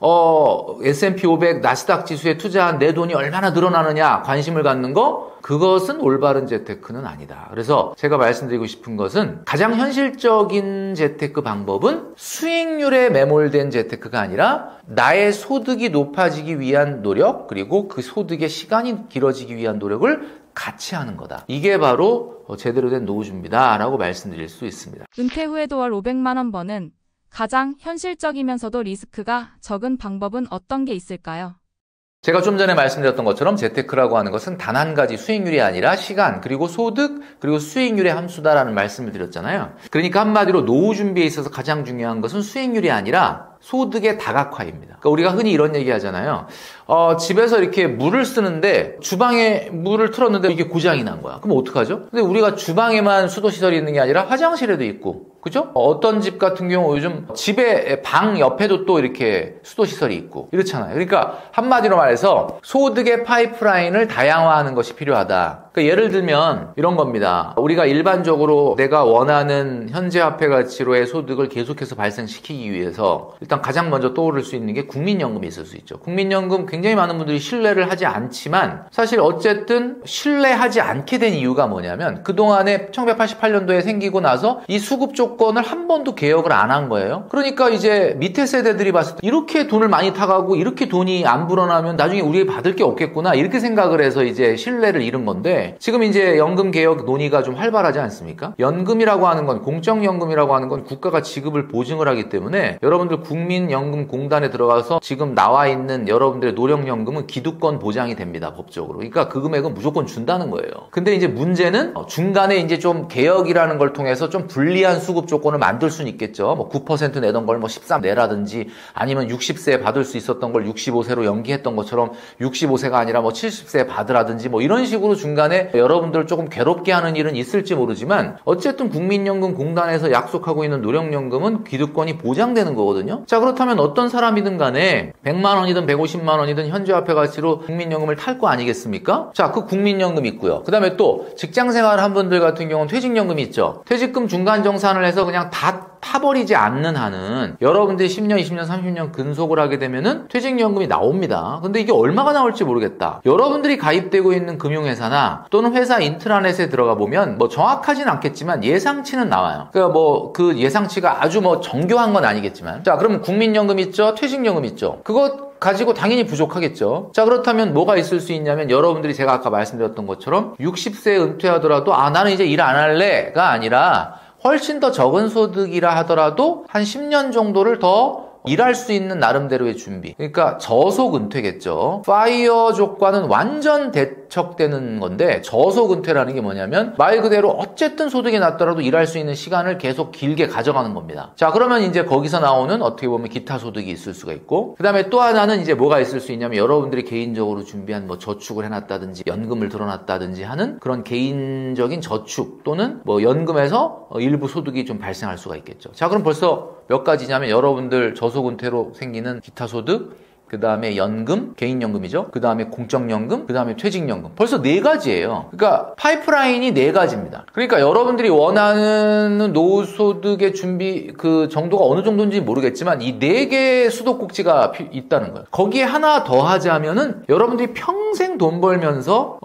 S&P 500 나스닥 지수에 투자한 내 돈이 얼마나 늘어나느냐 관심을 갖는 거 그것은 올바른 재테크는 아니다. 그래서 제가 말씀드리고 싶은 것은 가장 현실적인 재테크 방법은 수익률에 매몰된 재테크가 아니라 나의 소득이 높아지기 위한 노력 그리고 그 소득의 시간이 길어지기 위한 노력을 같이 하는 거다. 이게 바로 제대로 된 노후 준비다라고 말씀드릴 수 있습니다. 은퇴 후에도 월 500만 원 버는 가장 현실적이면서도 리스크가 적은 방법은 어떤 게 있을까요? 제가 좀 전에 말씀드렸던 것처럼 재테크라고 하는 것은 단 한 가지 수익률이 아니라 시간, 그리고 소득, 그리고 수익률의 함수다라는 말씀을 드렸잖아요. 그러니까 한마디로 노후 준비에 있어서 가장 중요한 것은 수익률이 아니라 소득의 다각화입니다. 그러니까 우리가 흔히 이런 얘기 하잖아요. 집에서 이렇게 물을 쓰는데 주방에 물을 틀었는데 이게 고장이 난 거야. 그럼 어떡하죠? 근데 우리가 주방에만 수도시설이 있는 게 아니라 화장실에도 있고, 그죠? 어떤 집 같은 경우 요즘 집에 방 옆에도 또 이렇게 수도시설이 있고 이렇잖아요. 그러니까 한마디로 말해서 소득의 파이프라인을 다양화하는 것이 필요하다. 그러니까 예를 들면 이런 겁니다. 우리가 일반적으로 내가 원하는 현재화폐 가치로의 소득을 계속해서 발생시키기 위해서 일단 가장 먼저 떠오를 수 있는 게 국민연금이 있을 수 있죠. 국민연금 굉장히 많은 분들이 신뢰를 하지 않지만 사실 어쨌든 신뢰하지 않게 된 이유가 뭐냐면 그동안에 1988년도에 생기고 나서 이 수급 조건을 한 번도 개혁을 안 한 거예요. 그러니까 이제 밑에 세대들이 봤을 때 이렇게 돈을 많이 타가고 이렇게 돈이 안 불어나면 나중에 우리 받을 게 없겠구나 이렇게 생각을 해서 이제 신뢰를 잃은 건데 지금 이제 연금 개혁 논의가 좀 활발하지 않습니까? 연금이라고 하는 건 공적연금이라고 하는 건 국가가 지급을 보증을 하기 때문에 여러분들 국민연금공단에 들어가서 지금 나와 있는 여러분들의 노령연금은 기득권 보장이 됩니다. 법적으로. 그러니까 그 금액은 무조건 준다는 거예요. 근데 이제 문제는 중간에 이제 좀 개혁이라는 걸 통해서 좀 불리한 수급 조건을 만들 수는 있겠죠. 뭐 9% 내던 걸 뭐 13 내라든지 아니면 60세에 받을 수 있었던 걸 65세로 연기했던 것처럼 65세가 아니라 뭐 70세에 받으라든지 뭐 이런 식으로 중간에 여러분들 조금 괴롭게 하는 일은 있을지 모르지만 어쨌든 국민연금공단에서 약속하고 있는 노령연금은 기득권이 보장되는 거거든요. 자, 그렇다면 어떤 사람이든 간에 100만 원이든 150만 원이든 현재화폐 가치로 국민연금을 탈 거 아니겠습니까? 자, 그 국민연금 있고요. 그 다음에 또 직장생활 한 분들 같은 경우는 퇴직연금이 있죠. 퇴직금 중간 정산을 해서 그냥 다 타버리지 않는 한은 여러분들이 10년, 20년, 30년 근속을 하게 되면은 퇴직연금이 나옵니다. 근데 이게 얼마가 나올지 모르겠다. 여러분들이 가입되고 있는 금융회사나 또는 회사 인트라넷에 들어가 보면 뭐 정확하진 않겠지만 예상치는 나와요. 그러니까 뭐 그 예상치가 아주 뭐 정교한 건 아니겠지만 자, 그러면 국민연금 있죠? 퇴직연금 있죠? 그거 가지고 당연히 부족하겠죠. 자, 그렇다면 뭐가 있을 수 있냐면 여러분들이 제가 아까 말씀드렸던 것처럼 60세에 은퇴하더라도 나는 이제 일 안 할래가 아니라 훨씬 더 적은 소득이라 하더라도 한 10년 정도를 더 일할 수 있는 나름대로의 준비. 그러니까 저속 은퇴겠죠. 파이어족과는 완전 대척되는 건데 저속 은퇴라는 게 뭐냐면 말 그대로 어쨌든 소득이 낮더라도 일할 수 있는 시간을 계속 길게 가져가는 겁니다. 자, 그러면 이제 거기서 나오는 어떻게 보면 기타 소득이 있을 수가 있고 그 다음에 또 하나는 이제 뭐가 있을 수 있냐면 여러분들이 개인적으로 준비한 뭐 저축을 해놨다든지 연금을 들어놨다든지 하는 그런 개인적인 저축 또는 뭐 연금에서 일부 소득이 좀 발생할 수가 있겠죠. 자, 그럼 벌써 몇 가지냐면 여러분들 저속 은퇴로 생기는 기타 소득, 그 다음에 연금, 개인연금이죠. 그 다음에 공적연금, 그 다음에 퇴직연금. 벌써 4가지예요. 그러니까 파이프라인이 4가지입니다. 그러니까 여러분들이 원하는 노후소득의 준비 그 정도가 어느 정도인지 모르겠지만 이 4개의 수도꼭지가 있다는 거예요. 거기에 하나 더 하자면은 여러분들이 평생 돈 벌면서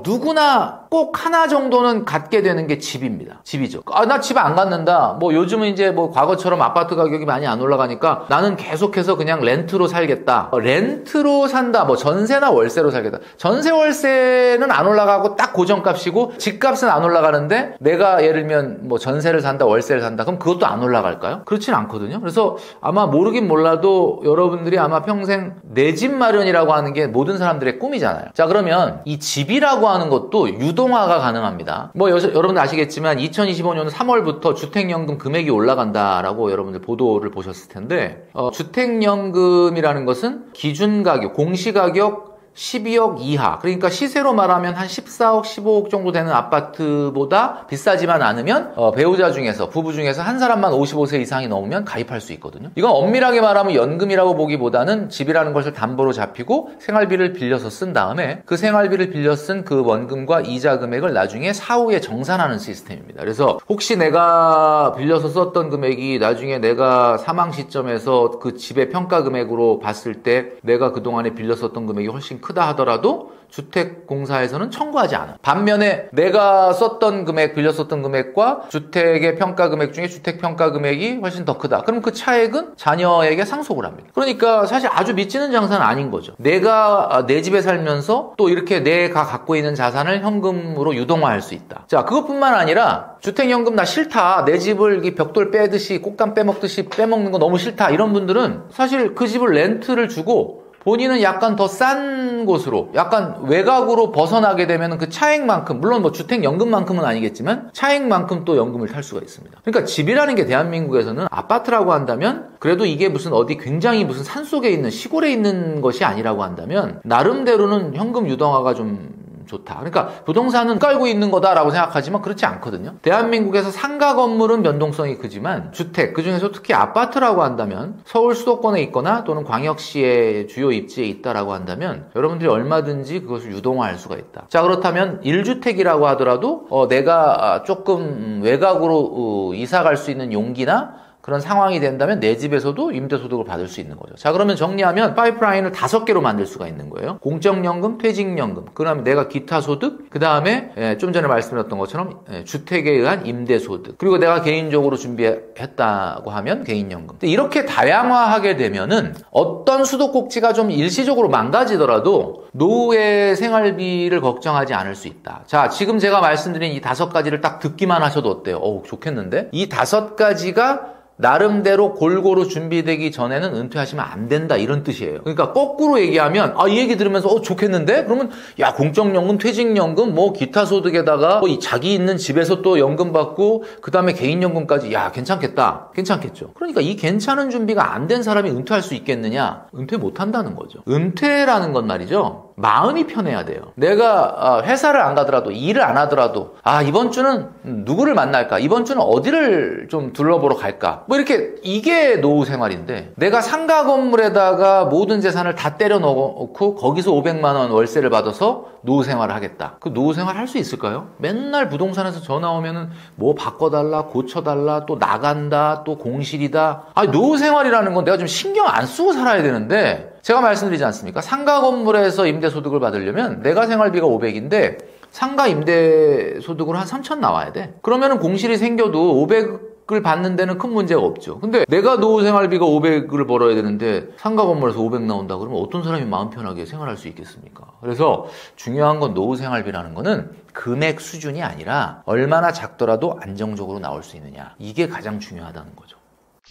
누구나 꼭 하나 정도는 갖게 되는 게 집입니다. 집이죠. 나 집 안 갖는다. 뭐 요즘은 이제 뭐 과거처럼 아파트 가격이 많이 안 올라가니까 나는 계속해서 그냥 렌트로 살겠다. 렌트로 산다, 뭐 전세나 월세로 살겠다. 전세 월세는 안 올라가고 딱 고정값이고 집값은 안 올라가는데 내가 예를 들면 뭐 전세를 산다, 월세를 산다. 그럼 그것도 안 올라갈까요? 그렇진 않거든요. 그래서 아마 모르긴 몰라도 여러분들이 아마 평생 내 집 마련이라고 하는 게 모든 사람들의 꿈이잖아요. 자, 그러면 이 집이라고 하는 것도 유동화가 가능합니다. 뭐 여러분들 아시겠지만 2025년 3월부터 주택연금 금액이 올라간다라고 여러분들 보도를 보셨을 텐데 주택연금이라는 것은 기준가격, 공시가격 12억 이하, 그러니까 시세로 말하면 한 14억, 15억 정도 되는 아파트보다 비싸지만 않으면 배우자 중에서, 부부 중에서 한 사람만 55세 이상이 넘으면 가입할 수 있거든요. 이건 엄밀하게 말하면 연금이라고 보기보다는 집이라는 것을 담보로 잡히고 생활비를 빌려서 쓴 다음에 그 생활비를 빌려 쓴 그 원금과 이자 금액을 나중에 사후에 정산하는 시스템입니다. 그래서 혹시 내가 빌려서 썼던 금액이 나중에 내가 사망 시점에서 그 집의 평가 금액으로 봤을 때 내가 그동안에 빌려 썼던 금액이 훨씬 크다 하더라도 주택공사에서는 청구하지 않아. 반면에 내가 썼던 금액, 빌려 썼던 금액과 주택의 평가 금액 중에 주택 평가 금액이 훨씬 더 크다. 그럼 그 차액은 자녀에게 상속을 합니다. 그러니까 사실 아주 미치는 장사는 아닌 거죠. 내가 내 집에 살면서 또 이렇게 내가 갖고 있는 자산을 현금으로 유동화할 수 있다. 자, 그것뿐만 아니라 주택연금 나 싫다. 내 집을 벽돌 빼듯이 꽃감 빼먹듯이 빼먹는 거 너무 싫다. 이런 분들은 사실 그 집을 렌트를 주고 본인은 약간 더 싼 곳으로, 약간 외곽으로 벗어나게 되면 그 차액만큼, 물론 뭐 주택연금만큼은 아니겠지만 차액만큼 또 연금을 탈 수가 있습니다. 그러니까 집이라는 게 대한민국에서는 아파트라고 한다면 그래도 이게 무슨 어디 굉장히 무슨 산속에 있는 시골에 있는 것이 아니라고 한다면 나름대로는 현금 유동화가 좀 좋다. 그러니까 부동산은 깔고 있는 거다라고 생각하지만 그렇지 않거든요. 대한민국에서 상가 건물은 변동성이 크지만 주택, 그중에서 특히 아파트라고 한다면 서울 수도권에 있거나 또는 광역시의 주요 입지에 있다라고 한다면 여러분들이 얼마든지 그것을 유동화할 수가 있다. 자, 그렇다면 1주택이라고 하더라도 내가 조금 외곽으로 이사 갈 수 있는 용기나 그런 상황이 된다면 내 집에서도 임대소득을 받을 수 있는 거죠. 자, 그러면 정리하면 파이프라인을 5개로 만들 수가 있는 거예요. 공적연금, 퇴직연금, 그 다음에 내가 기타 소득, 그 다음에 좀 전에 말씀드렸던 것처럼 주택에 의한 임대소득, 그리고 내가 개인적으로 준비했다고 하면 개인연금. 이렇게 다양화하게 되면은 어떤 수도꼭지가 좀 일시적으로 망가지더라도 노후의 생활비를 걱정하지 않을 수 있다. 자, 지금 제가 말씀드린 이 5가지를 딱 듣기만 하셔도 어때요? 좋겠는데? 이 5가지가 나름대로 골고루 준비되기 전에는 은퇴하시면 안 된다, 이런 뜻이에요. 그러니까 거꾸로 얘기하면 이 얘기 들으면서 좋겠는데? 그러면 야, 공적연금, 퇴직연금, 뭐 기타 소득에다가 이 자기 있는 집에서 또 연금 받고 그 다음에 개인연금까지, 야, 괜찮겠다. 괜찮겠죠. 그러니까 이 괜찮은 준비가 안 된 사람이 은퇴할 수 있겠느냐? 은퇴 못 한다는 거죠. 은퇴라는 건 말이죠, 마음이 편해야 돼요. 내가 회사를 안 가더라도, 일을 안 하더라도 이번 주는 누구를 만날까? 이번 주는 어디를 좀 둘러보러 갈까? 뭐 이렇게, 이게 노후 생활인데 내가 상가 건물에다가 모든 재산을 다 때려 넣고 거기서 500만 원 월세를 받아서 노후 생활을 하겠다. 그 노후 생활 할 수 있을까요? 맨날 부동산에서 전화 오면은 뭐 바꿔달라, 고쳐달라, 또 나간다, 또 공실이다. 노후 생활이라는 건 내가 좀 신경 안 쓰고 살아야 되는데, 제가 말씀드리지 않습니까? 상가 건물에서 임대소득을 받으려면 내가 생활비가 500인데 상가 임대소득으로 한 3,000 나와야 돼. 그러면은 공실이 생겨도 500을 받는 데는 큰 문제가 없죠. 근데 내가 노후 생활비가 500을 벌어야 되는데 상가 건물에서 500 나온다 그러면 어떤 사람이 마음 편하게 생활할 수 있겠습니까? 그래서 중요한 건 노후 생활비라는 거는 금액 수준이 아니라 얼마나 작더라도 안정적으로 나올 수 있느냐. 이게 가장 중요하다는 거죠.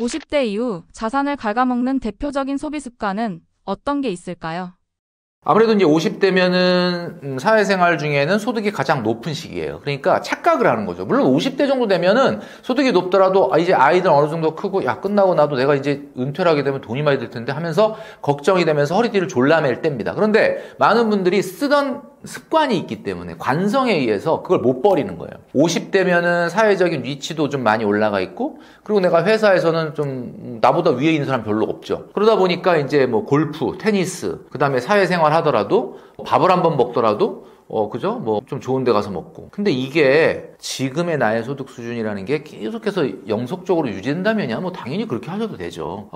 50대 이후 자산을 갉아먹는 대표적인 소비 습관은 어떤 게 있을까요? 아무래도 이제 50대면은 사회생활 중에는 소득이 가장 높은 시기예요. 그러니까 착각을 하는 거죠. 물론 50대 정도 되면은 소득이 높더라도 이제 아이들 어느 정도 크고, 야, 끝나고 나도 내가 이제 은퇴를 하게 되면 돈이 많이 들 텐데 하면서 걱정이 되면서 허리띠를 졸라맬 때입니다. 그런데 많은 분들이 쓰던 습관이 있기 때문에 관성에 의해서 그걸 못 버리는 거예요. 50대면은 사회적인 위치도 좀 많이 올라가 있고, 그리고 내가 회사에서는 좀 나보다 위에 있는 사람 별로 없죠. 그러다 보니까 이제 뭐 골프, 테니스, 그 다음에 사회생활 하더라도 밥을 한번 먹더라도 그죠? 뭐 좀 좋은 데 가서 먹고. 근데 이게 지금의 나의 소득 수준이라는 게 계속해서 영속적으로 유지된다면야 뭐 당연히 그렇게 하셔도 되죠.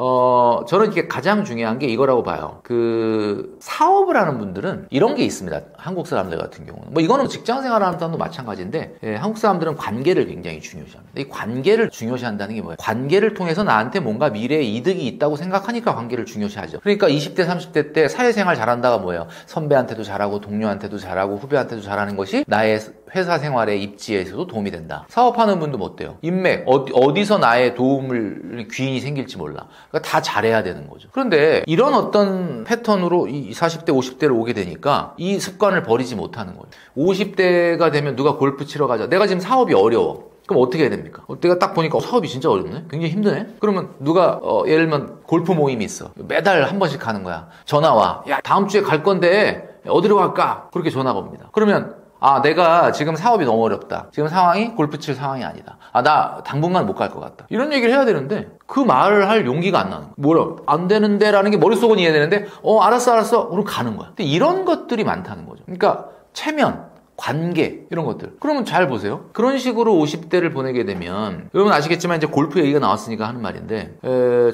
저는 이게 가장 중요한 게 이거라고 봐요. 그 사업을 하는 분들은 이런 게 있습니다. 한국 사람들 같은 경우는. 뭐 이거는 직장 생활하는 사람도 마찬가지인데, 한국 사람들은 관계를 굉장히 중요시합니다. 이 관계를 중요시한다는 게 뭐예요? 관계를 통해서 나한테 뭔가 미래에 이득이 있다고 생각하니까 관계를 중요시하죠. 그러니까 20대, 30대 때 사회생활 잘한다가 뭐예요? 선배한테도 잘하고, 동료한테도 잘하고, 후배한테도 잘하는 것이 나의 회사 생활의 입지에서도 도움이 된다. 사업하는 분도 뭐 어때요? 인맥, 어디서 나의 도움을 귀인이 생길지 몰라. 그러니까 다 잘해야 되는 거죠. 그런데 이런 어떤 패턴으로 이 40대, 50대를 오게 되니까 이 습관을 버리지 못하는 거예요. 50대가 되면 누가 골프 치러 가자. 내가 지금 사업이 어려워. 그럼 어떻게 해야 됩니까? 내가 딱 보니까 사업이 진짜 어렵네? 굉장히 힘드네? 그러면 누가 예를 들면 골프 모임이 있어. 매달 한 번씩 가는 거야. 전화 와. 야, 다음 주에 갈 건데 어디로 갈까? 그렇게 전화가 옵니다. 그러면 내가 지금 사업이 너무 어렵다. 지금 상황이 골프 칠 상황이 아니다. 나 당분간 못 갈 것 같다. 이런 얘기를 해야 되는데 그 말을 할 용기가 안 나는 거야. 뭐라 안 되는데 라는 게 머릿속은 이해되는데 알았어. 그럼 가는 거야. 근데 이런 것들이 많다는 거죠. 그러니까 체면, 관계 이런 것들. 그러면 잘 보세요. 그런 식으로 50대를 보내게 되면 여러분 아시겠지만 이제 골프 얘기가 나왔으니까 하는 말인데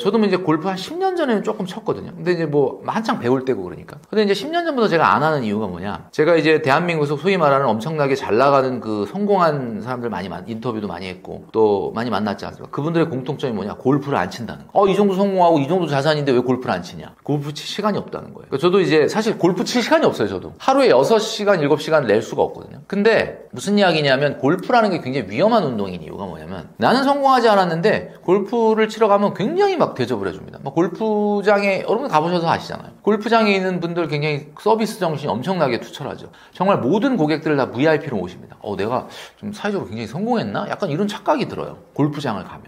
저도 이제 골프 한 10년 전에는 조금 쳤거든요. 근데 이제 뭐 한창 배울 때고 그러니까. 근데 이제 10년 전부터 제가 안 하는 이유가 뭐냐? 제가 이제 대한민국에서 소위 말하는 엄청나게 잘 나가는 그 성공한 사람들 많이 인터뷰도 많이 했고 또 많이 만났지 않습니까? 그분들의 공통점이 뭐냐? 골프를 안 친다는 거. 이 정도 성공하고 이 정도 자산인데 왜 골프를 안 치냐? 골프 칠 시간이 없다는 거예요. 그러니까 저도 이제 사실 골프 칠 시간이 없어요. 저도 하루에 6시간, 7시간 낼 수가 없고. 근데 무슨 이야기냐면 골프라는 게 굉장히 위험한 운동인 이유가 뭐냐면 나는 성공하지 않았는데 골프를 치러 가면 굉장히 막 대접을 해줍니다. 막 골프장에 여러분 가보셔서 아시잖아요. 골프장에 있는 분들 굉장히 서비스 정신이 엄청나게 투철하죠. 정말 모든 고객들을 다 VIP로 모십니다. 내가 좀 사회적으로 굉장히 성공했나? 약간 이런 착각이 들어요. 골프장을 가면.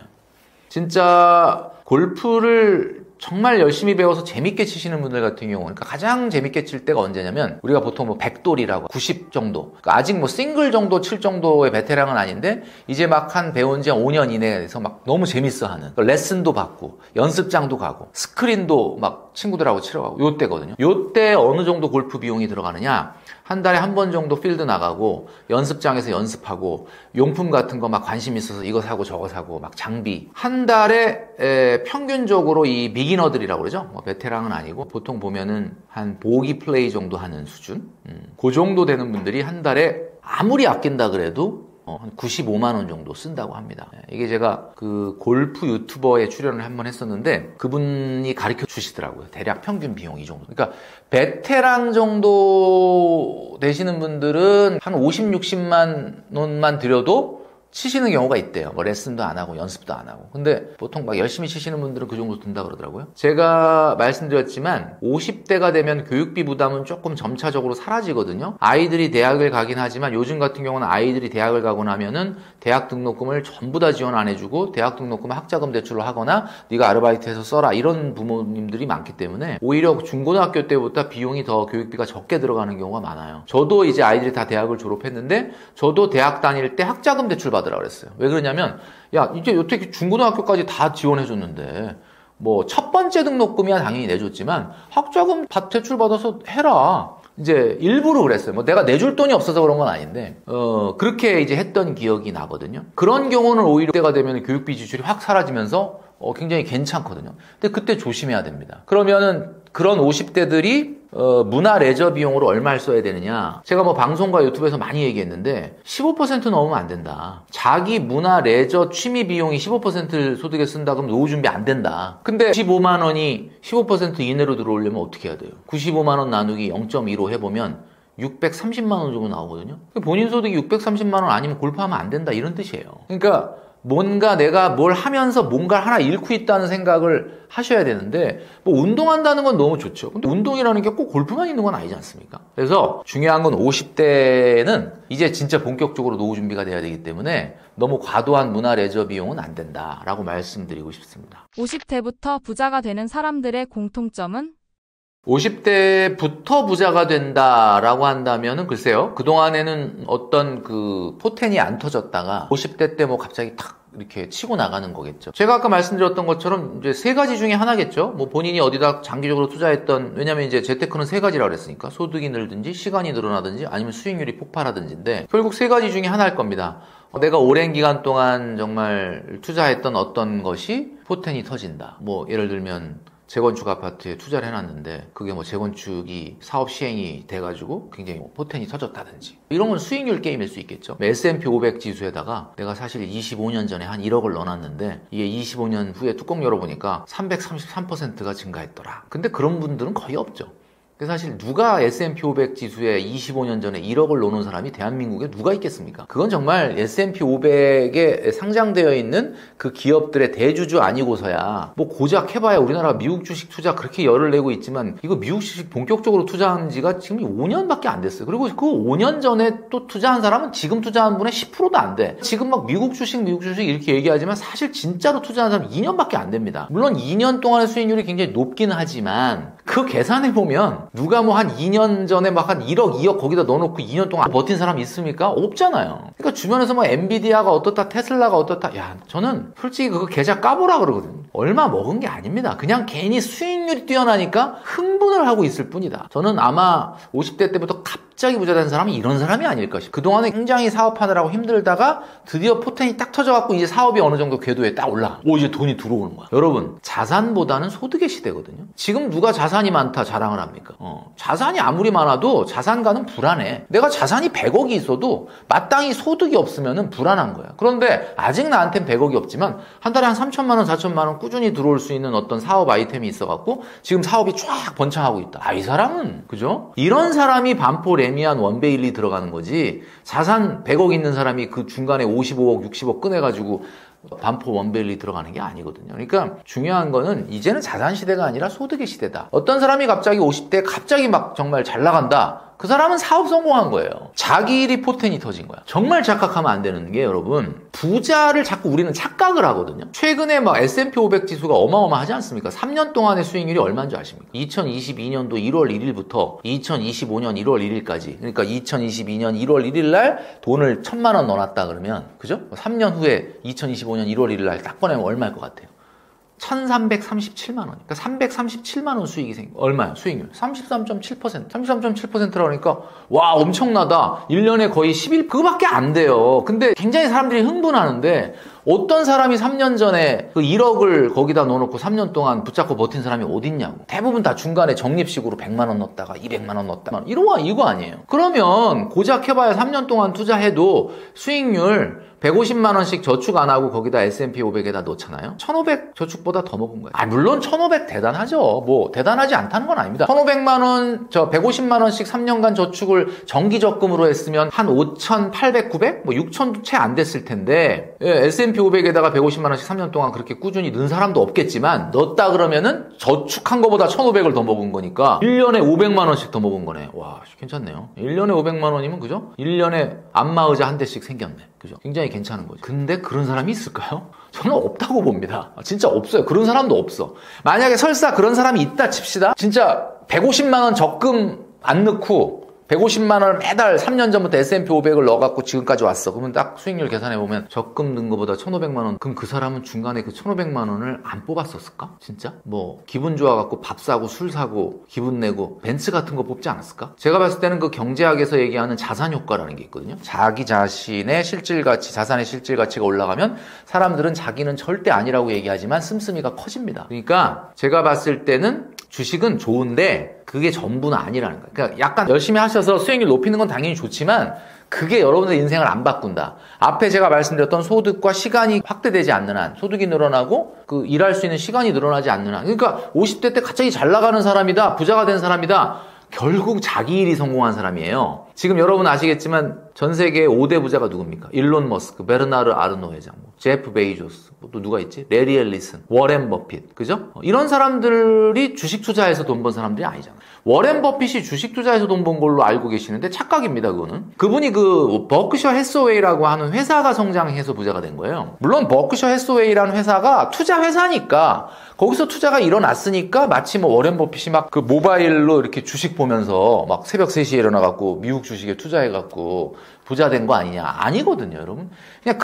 진짜 골프를 정말 열심히 배워서 재밌게 치시는 분들 같은 경우는 그러니까 가장 재밌게 칠 때가 언제냐면 우리가 보통 뭐 100돌이라고 90 정도 그러니까 아직 뭐 싱글 정도 칠 정도의 베테랑은 아닌데 이제 막 한 배운 지 5년 이내에서 막 너무 재밌어 하는 그러니까 레슨도 받고 연습장도 가고 스크린도 막 친구들하고 치러 가고 요때거든요. 요때 어느 정도 골프 비용이 들어가느냐 한 달에 한 번 정도 필드 나가고 연습장에서 연습하고 용품 같은 거 막 관심 있어서 이거 사고 저거 사고 막 장비 한 달에 평균적으로 이 비기너들이라고 그러죠. 뭐 베테랑은 아니고 보통 보면은 한 보기 플레이 정도 하는 수준 그 정도 되는 분들이 한 달에 아무리 아낀다 그래도 한 95만 원 정도 쓴다고 합니다. 이게 제가 그 골프 유튜버에 출연을 한번 했었는데 그분이 가르쳐 주시더라고요. 대략 평균 비용 이 정도. 그러니까 베테랑 정도 되시는 분들은 한 50, 60만 원만 들여도 치시는 경우가 있대요. 뭐 레슨도 안 하고 연습도 안 하고. 근데 보통 막 열심히 치시는 분들은 그 정도 든다 그러더라고요. 제가 말씀드렸지만 50대가 되면 교육비 부담은 조금 점차적으로 사라지거든요. 아이들이 대학을 가긴 하지만 요즘 같은 경우는 아이들이 대학을 가고 나면은 대학 등록금을 전부 다 지원 안 해주고 대학 등록금을 학자금 대출로 하거나 네가 아르바이트해서 써라 이런 부모님들이 많기 때문에 오히려 중고등학교 때부터 비용이 더 교육비가 적게 들어가는 경우가 많아요. 저도 이제 아이들이 다 대학을 졸업했는데 저도 대학 다닐 때 학자금 대출 받으라 그랬어요. 왜 그러냐면 야 이제 어떻게 중고등학교까지 다 지원해줬는데 뭐 첫 번째 등록금이야 당연히 내줬지만 학자금 대출 받아서 해라. 이제 일부러 그랬어요. 뭐 내가 내줄 돈이 없어서 그런 건 아닌데 그렇게 이제 했던 기억이 나거든요. 그런 경우는 오히려 때가 되면 교육비 지출이 확 사라지면서 굉장히 괜찮거든요. 근데 그때 조심해야 됩니다. 그러면은 그런 50대들이 문화 레저 비용으로 얼마를 써야 되느냐. 제가 뭐 방송과 유튜브에서 많이 얘기했는데 15% 넘으면 안 된다. 자기 문화 레저 취미 비용이 15% 소득에 쓴다 그러면 노후 준비 안 된다. 근데 95만 원이 15% 이내로 들어오려면 어떻게 해야 돼요? 95만 원 나누기 0.15 해보면 630만 원 정도 나오거든요. 본인 소득이 630만 원 아니면 골프하면 안 된다 이런 뜻이에요. 그러니까 뭔가 내가 뭘 하면서 뭔가 하나 잃고 있다는 생각을 하셔야 되는데 뭐 운동한다는 건 너무 좋죠. 근데 운동이라는 게 꼭 골프만 있는 건 아니지 않습니까? 그래서 중요한 건 50대는 이제 진짜 본격적으로 노후 준비가 돼야 되기 때문에 너무 과도한 문화 레저 비용은 안 된다라고 말씀드리고 싶습니다. 50대부터 부자가 되는 사람들의 공통점은? 50대부터 부자가 된다라고 한다면은 글쎄요. 그동안에는 어떤 그 포텐이 안 터졌다가 50대 때 뭐 갑자기 탁 이렇게 치고 나가는 거겠죠. 제가 아까 말씀드렸던 것처럼 이제 세 가지 중에 하나겠죠. 뭐 본인이 어디다 장기적으로 투자했던, 왜냐면 이제 재테크는 세 가지라고 그랬으니까 소득이 늘든지 시간이 늘어나든지 아니면 수익률이 폭발하든지인데 결국 세 가지 중에 하나일 겁니다. 내가 오랜 기간 동안 정말 투자했던 어떤 것이 포텐이 터진다. 뭐 예를 들면 재건축 아파트에 투자를 해놨는데 그게 뭐 재건축이 사업 시행이 돼가지고 굉장히 뭐 포텐이 터졌다든지 이런 건 수익률 게임일 수 있겠죠. S&P 500 지수에다가 내가 사실 25년 전에 한 1억을 넣어놨는데 이게 25년 후에 뚜껑 열어보니까 333%가 증가했더라. 근데 그런 분들은 거의 없죠. 사실 누가 S&P 500 지수에 25년 전에 1억을 넣어놓은 사람이 대한민국에 누가 있겠습니까? 그건 정말 S&P 500에 상장되어 있는 그 기업들의 대주주 아니고서야 뭐 고작 해봐야 우리나라가 미국 주식 투자 그렇게 열을 내고 있지만 이거 미국 주식 본격적으로 투자한 지가 지금 5년밖에 안 됐어요. 그리고 그 5년 전에 또 투자한 사람은 지금 투자한 분의 10%도 안 돼. 지금 막 미국 주식 이렇게 얘기하지만 사실 진짜로 투자한 사람은 2년밖에 안 됩니다. 물론 2년 동안의 수익률이 굉장히 높기는 하지만 그 계산해보면 누가 뭐 한 2년 전에 막 한 1억, 2억 거기다 넣어놓고 2년 동안 버틴 사람이 있습니까? 없잖아요. 그러니까 주변에서 뭐 엔비디아가 어떻다, 테슬라가 어떻다. 야, 저는 솔직히 그거 계좌 까보라 그러거든요. 얼마 먹은 게 아닙니다. 그냥 괜히 수익률이 뛰어나니까 흥분을 하고 있을 뿐이다. 저는 아마 50대 때부터 갑자기 부자 된 사람이 이런 사람이 아닐 것이다. 그동안에 굉장히 사업하느라고 힘들다가 드디어 포텐이 딱 터져갖고 이제 사업이 어느 정도 궤도에 딱 올라가. 이제 돈이 들어오는 거야. 여러분, 자산보다는 소득의 시대거든요. 지금 누가 자산이 많다 자랑을 합니까? 자산이 아무리 많아도 자산가는 불안해. 내가 자산이 100억이 있어도 마땅히 소득이 없으면 불안한 거야. 그런데 아직 나한텐 100억이 없지만 한 달에 한 3천만 원, 4천만 원 꾸준히 들어올 수 있는 어떤 사업 아이템이 있어갖고 지금 사업이 쫙 번창하고 있다. 이 사람은 그죠? 이런 사람이 반포 레미안 원베일리 들어가는 거지. 자산 100억 있는 사람이 그 중간에 55억, 60억 꺼내가지고 반포 원베일리 들어가는 게 아니거든요. 그러니까 중요한 거는 이제는 자산 시대가 아니라 소득의 시대다. 어떤 사람이 갑자기 50대에 갑자기 막 정말 잘 나간다. 그 사람은 사업 성공한 거예요. 자기 일이 포텐이 터진 거야. 정말 착각하면 안 되는 게 여러분, 부자를 자꾸 우리는 착각을 하거든요. 최근에 막 S&P 500 지수가 어마어마하지 않습니까? 3년 동안의 수익률이 얼마인 줄 아십니까? 2022년도 1월 1일부터 2025년 1월 1일까지, 그러니까 2022년 1월 1일 날 돈을 1,000만 원 넣어놨다 그러면, 그죠? 3년 후에 2025년 1월 1일 날 딱 꺼내면 얼마일 것 같아요? 1,337만 원. 그러니까 337만 원 수익이 생겨. 얼마야? 수익률. 33.7%. 33.7%라고 하니까 와, 엄청나다. 1년에 거의 그거밖에 안 돼요. 근데 굉장히 사람들이 흥분하는데 어떤 사람이 3년 전에 그 1억을 거기다 넣어놓고 3년 동안 붙잡고 버틴 사람이 어딨냐고. 대부분 다 중간에 적립식으로 100만 원 넣었다가 200만 원 넣었다가 이거 아니에요. 그러면 고작 해봐야 3년 동안 투자해도 수익률 150만 원씩 저축 안 하고 거기다 S&P 500에다 넣잖아요. 1,500 저축보다 더 먹은 거예요. 물론 1,500 대단하죠. 뭐 대단하지 않다는 건 아닙니다. 1,500만 원, 150만 원씩 3년간 저축을 정기 적금으로 했으면 한 5,800, 900? 뭐 6,000도 채 안 됐을 텐데 S&P 500에다가 150만 원씩 3년 동안 그렇게 꾸준히 넣은 사람도 없겠지만 넣었다 그러면은 저축한 거보다 1,500을 더 먹은 거니까 1년에 500만 원씩 더 먹은 거네. 와, 괜찮네요. 1년에 500만 원이면 그죠? 1년에 안마의자 한 대씩 생겼네. 그죠? 굉장히 괜찮은 거죠. 근데 그런 사람이 있을까요? 저는 없다고 봅니다. 진짜 없어요. 그런 사람도 없어. 만약에 설사 그런 사람이 있다 칩시다. 진짜 150만 원 적금 안 넣고 150만 원을 매달 3년 전부터 S&P 500을 넣어갖고 지금까지 왔어. 그러면 딱 수익률 계산해보면 적금 넣은 거보다 1,500만 원. 그럼 그 사람은 중간에 그 1,500만 원을 안 뽑았었을까? 진짜? 뭐 기분 좋아갖고 밥 사고 술 사고 기분 내고 벤츠 같은 거 뽑지 않았을까? 제가 봤을 때는 그 경제학에서 얘기하는 자산 효과라는 게 있거든요. 자기 자신의 실질가치, 자산의 실질가치가 올라가면 사람들은 자기는 절대 아니라고 얘기하지만 씀씀이가 커집니다. 그러니까 제가 봤을 때는 주식은 좋은데 그게 전부는 아니라는 거예요. 그러니까 약간 열심히 하셔서 수익률 높이는 건 당연히 좋지만 그게 여러분들 인생을 안 바꾼다. 앞에 제가 말씀드렸던 소득과 시간이 확대되지 않는 한, 소득이 늘어나고 그 일할 수 있는 시간이 늘어나지 않는 한. 그러니까 50대 때 갑자기 잘 나가는 사람이다, 부자가 된 사람이다. 결국 자기 일이 성공한 사람이에요. 지금 여러분 아시겠지만 전 세계 5대 부자가 누굽니까? 일론 머스크, 베르나르 아르노 회장, 제프 베이조스, 또 누가 있지? 레리 앨리슨, 워렌 버핏, 그죠? 이런 사람들이 주식 투자해서 돈 번 사람들이 아니잖아요. 워렌 버핏이 주식 투자해서 돈 번 걸로 알고 계시는데 착각입니다, 그거는. 그분이 그 버크셔 해서웨이라고 하는 회사가 성장해서 부자가 된 거예요. 물론 버크셔 해서웨이라는 회사가 투자 회사니까 거기서 투자가 일어났으니까 마치 뭐 워렌 버핏이 막 그 모바일로 이렇게 주식 보면서 막 새벽 3시에 일어나갖고 미국 주식에 투자해갖고 부자 된 거 아니냐? 아니거든요, 여러분. 그냥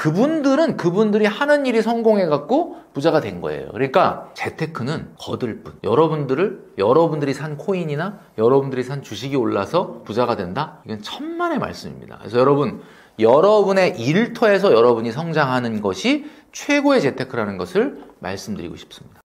그분들이 하는 일이 성공해갖고 부자가 된 거예요. 그러니까 재테크는 거들 뿐. 여러분들이 산 코인이나 여러분들이 산 주식이 올라서 부자가 된다? 이건 천만의 말씀입니다. 그래서 여러분의 일터에서 여러분이 성장하는 것이 최고의 재테크라는 것을 말씀드리고 싶습니다.